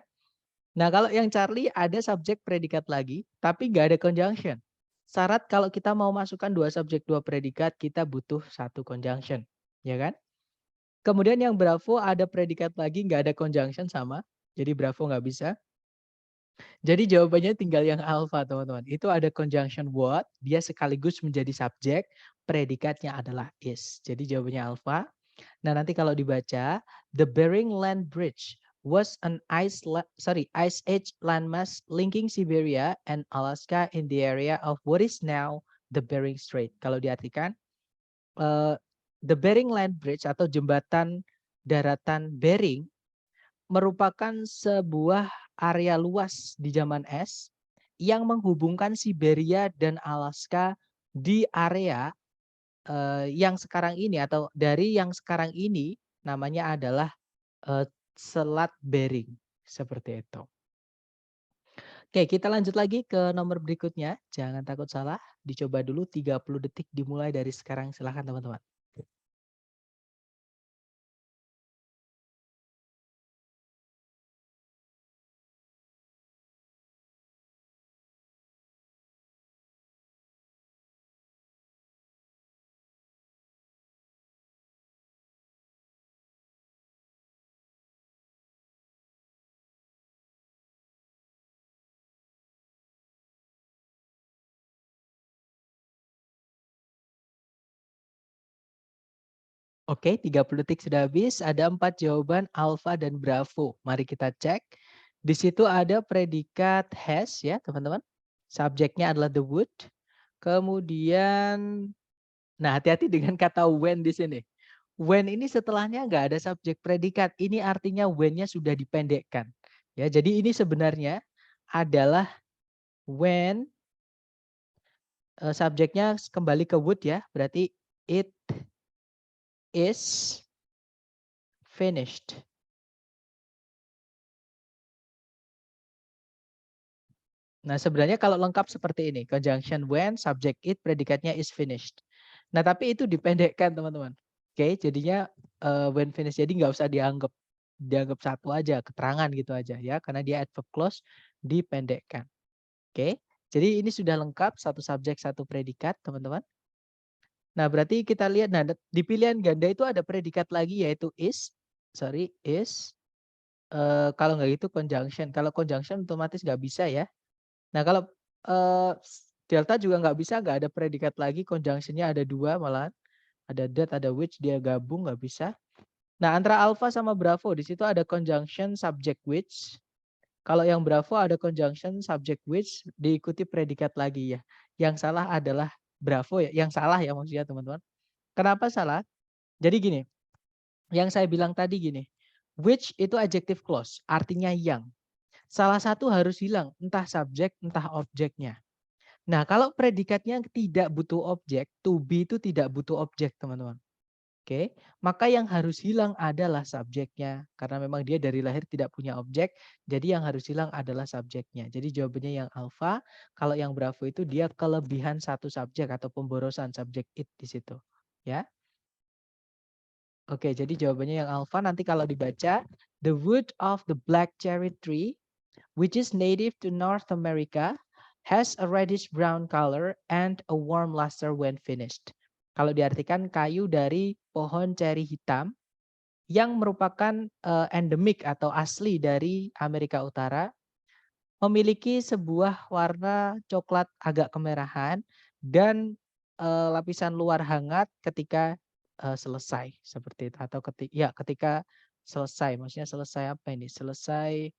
Nah, kalau yang Charlie ada subjek predikat lagi, tapi nggak ada conjunction. Syarat kalau kita mau masukkan dua subjek dua predikat, kita butuh satu conjunction, ya kan? Kemudian yang Bravo ada predikat lagi, nggak ada conjunction sama, jadi Bravo nggak bisa. Jadi jawabannya tinggal yang alpha, teman-teman. Itu ada conjunction what, dia sekaligus menjadi subjek, predikatnya adalah is. Jadi jawabannya alpha. Nah, nanti kalau dibaca, the Bering Land Bridge was an ice age landmass linking Siberia and Alaska in the area of what is now the Bering Strait. Kalau diartikan, the Bering Land Bridge atau jembatan daratan Bering merupakan sebuah area luas di zaman es yang menghubungkan Siberia dan Alaska di area yang sekarang ini atau dari yang sekarang ini namanya adalah Selat Bering, seperti itu. Oke, kita lanjut lagi ke nomor berikutnya. Jangan takut salah, dicoba dulu 30 detik dimulai dari sekarang. Silahkan teman-teman. Oke, 30 detik sudah habis. Ada 4 jawaban alpha dan bravo. Mari kita cek. Di situ ada predikat has ya, teman-teman. Subjeknya adalah the wood. Kemudian, nah hati-hati dengan kata when di sini. When ini setelahnya nggak ada subjek predikat. Ini artinya when-nya sudah dipendekkan. Ya, jadi ini sebenarnya adalah when subjeknya kembali ke wood ya. Berarti it is finished. Nah, sebenarnya kalau lengkap seperti ini, conjunction when, subject it, predikatnya is finished. Nah, tapi itu dipendekkan, teman-teman. Oke, jadinya when finished, jadi nggak usah dianggap satu aja, keterangan gitu aja ya, karena dia adverb clause dipendekkan. Oke, jadi ini sudah lengkap, satu subjek, satu predikat, teman-teman. Nah, berarti kita lihat, nah di pilihan ganda itu ada predikat lagi yaitu is. Kalau nggak gitu conjunction. Kalau conjunction otomatis nggak bisa ya. Nah, kalau delta juga nggak bisa, nggak ada predikat lagi, conjunction-nya ada 2 malahan. Ada that, ada which, dia gabung nggak bisa. Nah, antara alpha sama bravo di situ ada conjunction subject which. Kalau yang Bravo ada conjunction subject which diikuti predikat lagi ya. Yang salah adalah Bravo ya. Yang salah ya maksudnya teman-teman. Kenapa salah? Jadi gini, yang saya bilang tadi gini. Which itu adjective clause, artinya yang. Salah satu harus hilang, entah subjek, entah objeknya. Nah, kalau predikatnya tidak butuh objek, to be itu tidak butuh objek, teman-teman. Oke, maka yang harus hilang adalah subjeknya. Karena memang dia dari lahir tidak punya objek, jadi yang harus hilang adalah subjeknya. Jadi jawabannya yang alfa, kalau yang bravo itu dia kelebihan satu subjek atau pemborosan subjek it di situ. Ya. Oke, jadi jawabannya yang alfa nanti kalau dibaca, the wood of the black cherry tree, which is native to North America, has a reddish brown color and a warm luster when finished. Kalau diartikan kayu dari pohon ceri hitam yang merupakan endemik atau asli dari Amerika Utara, memiliki sebuah warna coklat agak kemerahan dan lapisan luar hangat ketika selesai seperti itu atau ketika selesai, maksudnya selesai apa ini? Selesai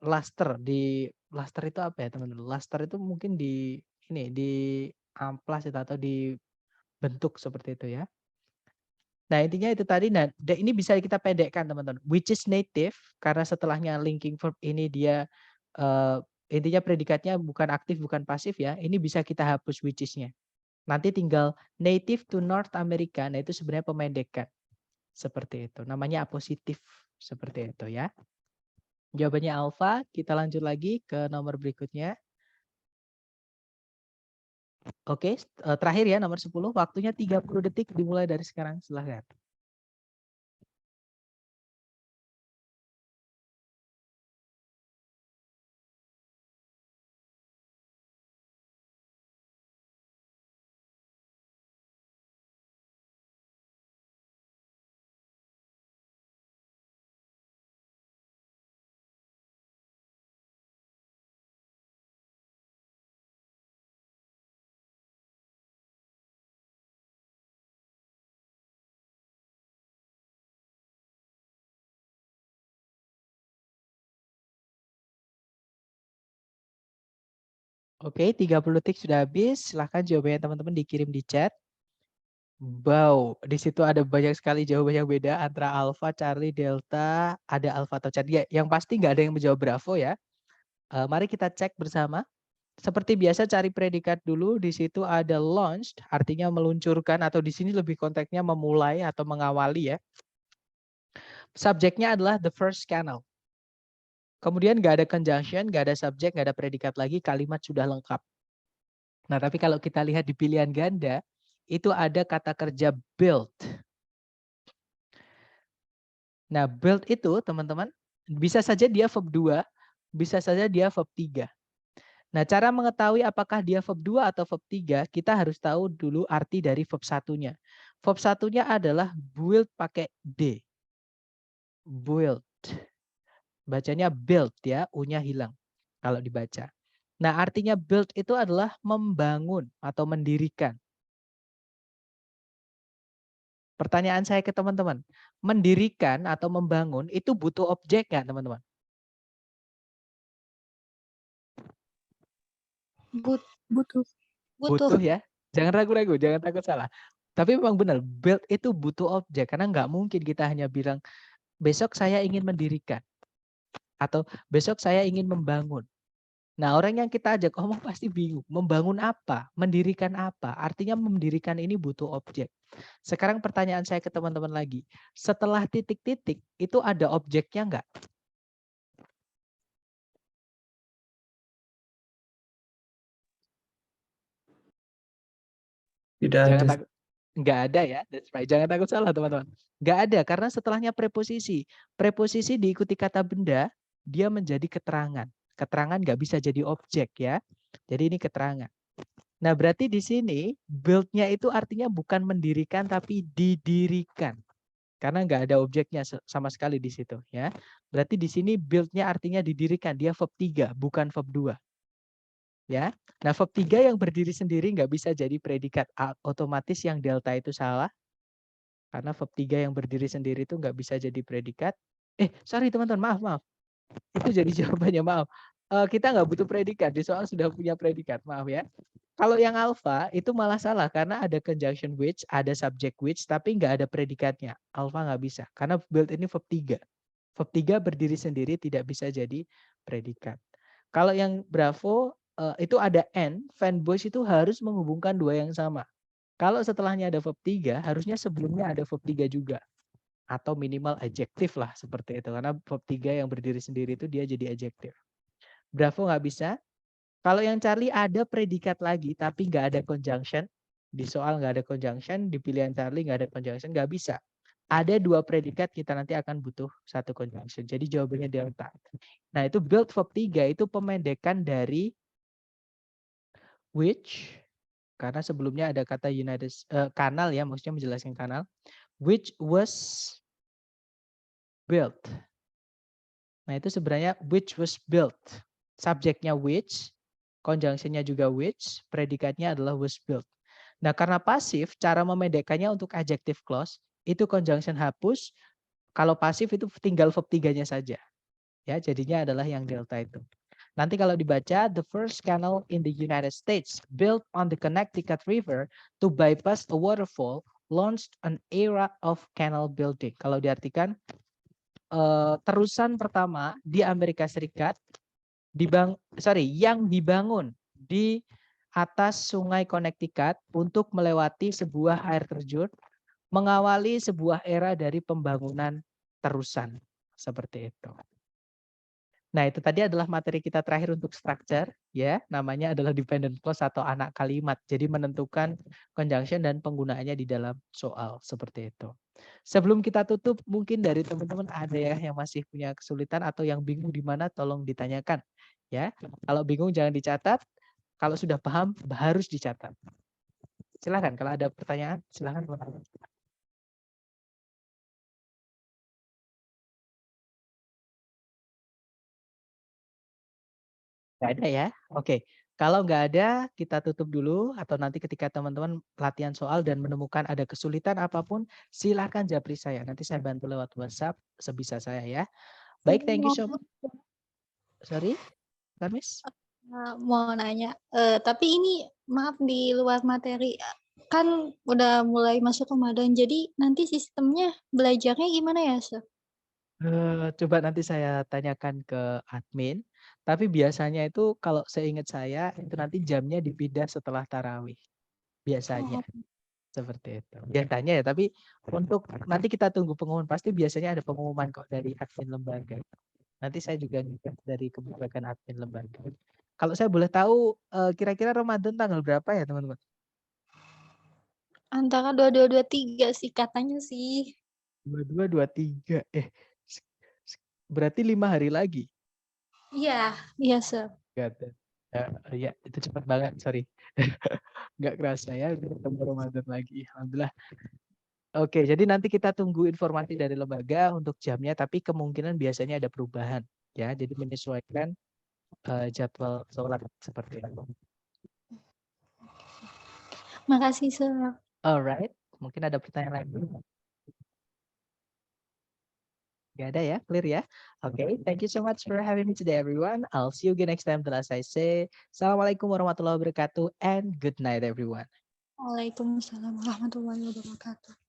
luster luster itu apa ya teman-teman? Luster itu mungkin di amplas itu atau dibentuk seperti itu ya. Nah intinya itu tadi, nah ini bisa kita pendekkan teman-teman. Which is native, karena setelahnya linking verb ini dia intinya predikatnya bukan aktif bukan pasif ya. Ini bisa kita hapus which is-nya. Nanti tinggal native to North America, nah itu sebenarnya pemendekan. Seperti itu, namanya apositif. Seperti itu ya. Jawabannya alfa, kita lanjut lagi ke nomor berikutnya. Oke, terakhir ya nomor 10, waktunya 30 detik dimulai dari sekarang, silahkan. Oke, 30 detik sudah habis, silahkan jawabannya teman-teman dikirim di chat. Wow, di situ ada banyak sekali jawaban yang beda antara Alpha, Charlie, Delta, ada Alpha atau Charlie. Yang pasti nggak ada yang menjawab Bravo ya. Mari kita cek bersama. Seperti biasa cari predikat dulu, di situ ada launched, artinya meluncurkan atau di sini lebih konteksnya memulai atau mengawali ya. Subjeknya adalah the first canal. Kemudian nggak ada conjunction, nggak ada subjek, nggak ada predikat lagi, kalimat sudah lengkap. Nah tapi kalau kita lihat di pilihan ganda, itu ada kata kerja build. Nah, build itu teman-teman bisa saja dia verb 2, bisa saja dia verb 3. Nah, cara mengetahui apakah dia verb 2 atau verb 3, kita harus tahu dulu arti dari verb satunya. Verb satunya adalah build pakai D. Build. Bacanya build ya, U-nya hilang kalau dibaca. Nah, artinya build itu adalah membangun atau mendirikan. Pertanyaan saya ke teman-teman, mendirikan atau membangun itu butuh objek nggak teman-teman? Butuh. Butuh. Butuh ya. Jangan ragu-ragu, jangan takut salah. Tapi memang benar, build itu butuh objek. Karena nggak mungkin kita hanya bilang, besok saya ingin mendirikan. Atau besok saya ingin membangun. Nah orang yang kita ajak ngomong pasti bingung. Membangun apa? Mendirikan apa? Artinya mendirikan ini butuh objek. Sekarang pertanyaan saya ke teman-teman lagi. Setelah titik-titik, itu ada objeknya nggak? Tidak Jangan ada. takut. Nggak ada ya, that's right. Jangan takut salah teman-teman. Nggak ada, karena setelahnya preposisi. Preposisi diikuti kata benda, dia menjadi keterangan. Keterangan nggak bisa jadi objek ya. Jadi ini keterangan. Nah berarti di sini build-nya itu artinya bukan mendirikan tapi didirikan. Karena nggak ada objeknya sama sekali di situ ya. Berarti di sini build-nya artinya didirikan. Dia verb 3, bukan verb 2. Ya. Nah, verb 3 yang berdiri sendiri nggak bisa jadi predikat. Otomatis yang delta itu salah. Karena verb 3 yang berdiri sendiri itu nggak bisa jadi predikat. Sorry teman-teman, maaf. Itu jadi jawabannya, maaf. Kita nggak butuh predikat, di soal sudah punya predikat, maaf ya. Kalau yang alpha itu malah salah karena ada conjunction which, ada subject which, tapi nggak ada predikatnya. Alpha nggak bisa karena build ini verb 3. Verb 3 berdiri sendiri tidak bisa jadi predikat. Kalau yang Bravo itu ada and, fanboys itu harus menghubungkan dua yang sama. Kalau setelahnya ada verb 3, harusnya sebelumnya ada verb 3 juga. Atau minimal adjektif lah seperti itu. Karena verb 3 yang berdiri sendiri itu dia jadi adjektif. Bravo nggak bisa. Kalau yang Charlie ada predikat lagi tapi nggak ada conjunction. Di soal nggak ada conjunction, di pilihan Charlie nggak ada conjunction, nggak bisa. Ada dua predikat, kita nanti akan butuh satu conjunction. Jadi jawabannya delta. Nah itu build verb 3 itu pemendekan dari which, karena sebelumnya ada kata United kanal ya, maksudnya menjelaskan kanal. Which was built. Nah itu sebenarnya which was built. Subjeknya which, conjunctionnya juga which, predikatnya adalah was built. Nah karena pasif, cara memendekkannya untuk adjective clause, itu conjunction hapus, kalau pasif itu tinggal verb 3-nya saja. Ya, jadinya adalah yang delta itu. Nanti kalau dibaca, the first canal in the United States built on the Connecticut River to bypass a waterfall launched an era of canal building. Kalau diartikan, terusan pertama di Amerika Serikat yang dibangun di atas Sungai Connecticut untuk melewati sebuah air terjun, mengawali sebuah era dari pembangunan terusan seperti itu. Nah, itu tadi adalah materi kita terakhir untuk structure, ya. Namanya adalah dependent clause atau anak kalimat. Jadi menentukan conjunction dan penggunaannya di dalam soal seperti itu. Sebelum kita tutup, mungkin dari teman-teman ada ya yang masih punya kesulitan atau yang bingung di mana, tolong ditanyakan, ya. Kalau bingung jangan dicatat, kalau sudah paham harus dicatat. Silakan kalau ada pertanyaan, silakan. Nggak ada ya? Oke. Kalau nggak ada, kita tutup dulu. Atau nanti ketika teman-teman latihan soal dan menemukan ada kesulitan apapun, silakan japri saya. Nanti saya bantu lewat WhatsApp sebisa saya ya. Baik, thank you so much. Sorry, Kamis? Mau nanya, tapi ini maaf di luar materi. Kan udah mulai masuk Ramadan, jadi nanti sistemnya belajarnya gimana ya, Sir? Coba nanti saya tanyakan ke admin. Tapi biasanya itu kalau seingat saya itu nanti jamnya dipindah setelah tarawih. Biasanya seperti itu. Biasanya ya, tapi untuk nanti kita tunggu pengumuman. Pasti biasanya ada pengumuman kok dari admin lembaga. Nanti saya juga dari kebijakan admin lembaga. Kalau saya boleh tahu kira-kira Ramadan tanggal berapa ya teman-teman? Antara 22, 23 sih katanya sih. 22, 23. Berarti 5 hari lagi. Iya, iya, Sir. Ya, itu cepat banget, sorry. Nggak kerasa ya, udah ketemu Ramadan lagi. Alhamdulillah. Oke, jadi nanti kita tunggu informasi dari lembaga untuk jamnya, tapi kemungkinan biasanya ada perubahan. Ya, jadi menyesuaikan jadwal sholat seperti itu. Makasih, Sir. Alright, mungkin ada pertanyaan lain. Gak ada ya, clear ya. Okay, thank you so much for having me today, everyone. I'll see you again next time. As I say, Assalamualaikum warahmatullahi wabarakatuh, and good night, everyone. Waalaikumsalam warahmatullahi wabarakatuh.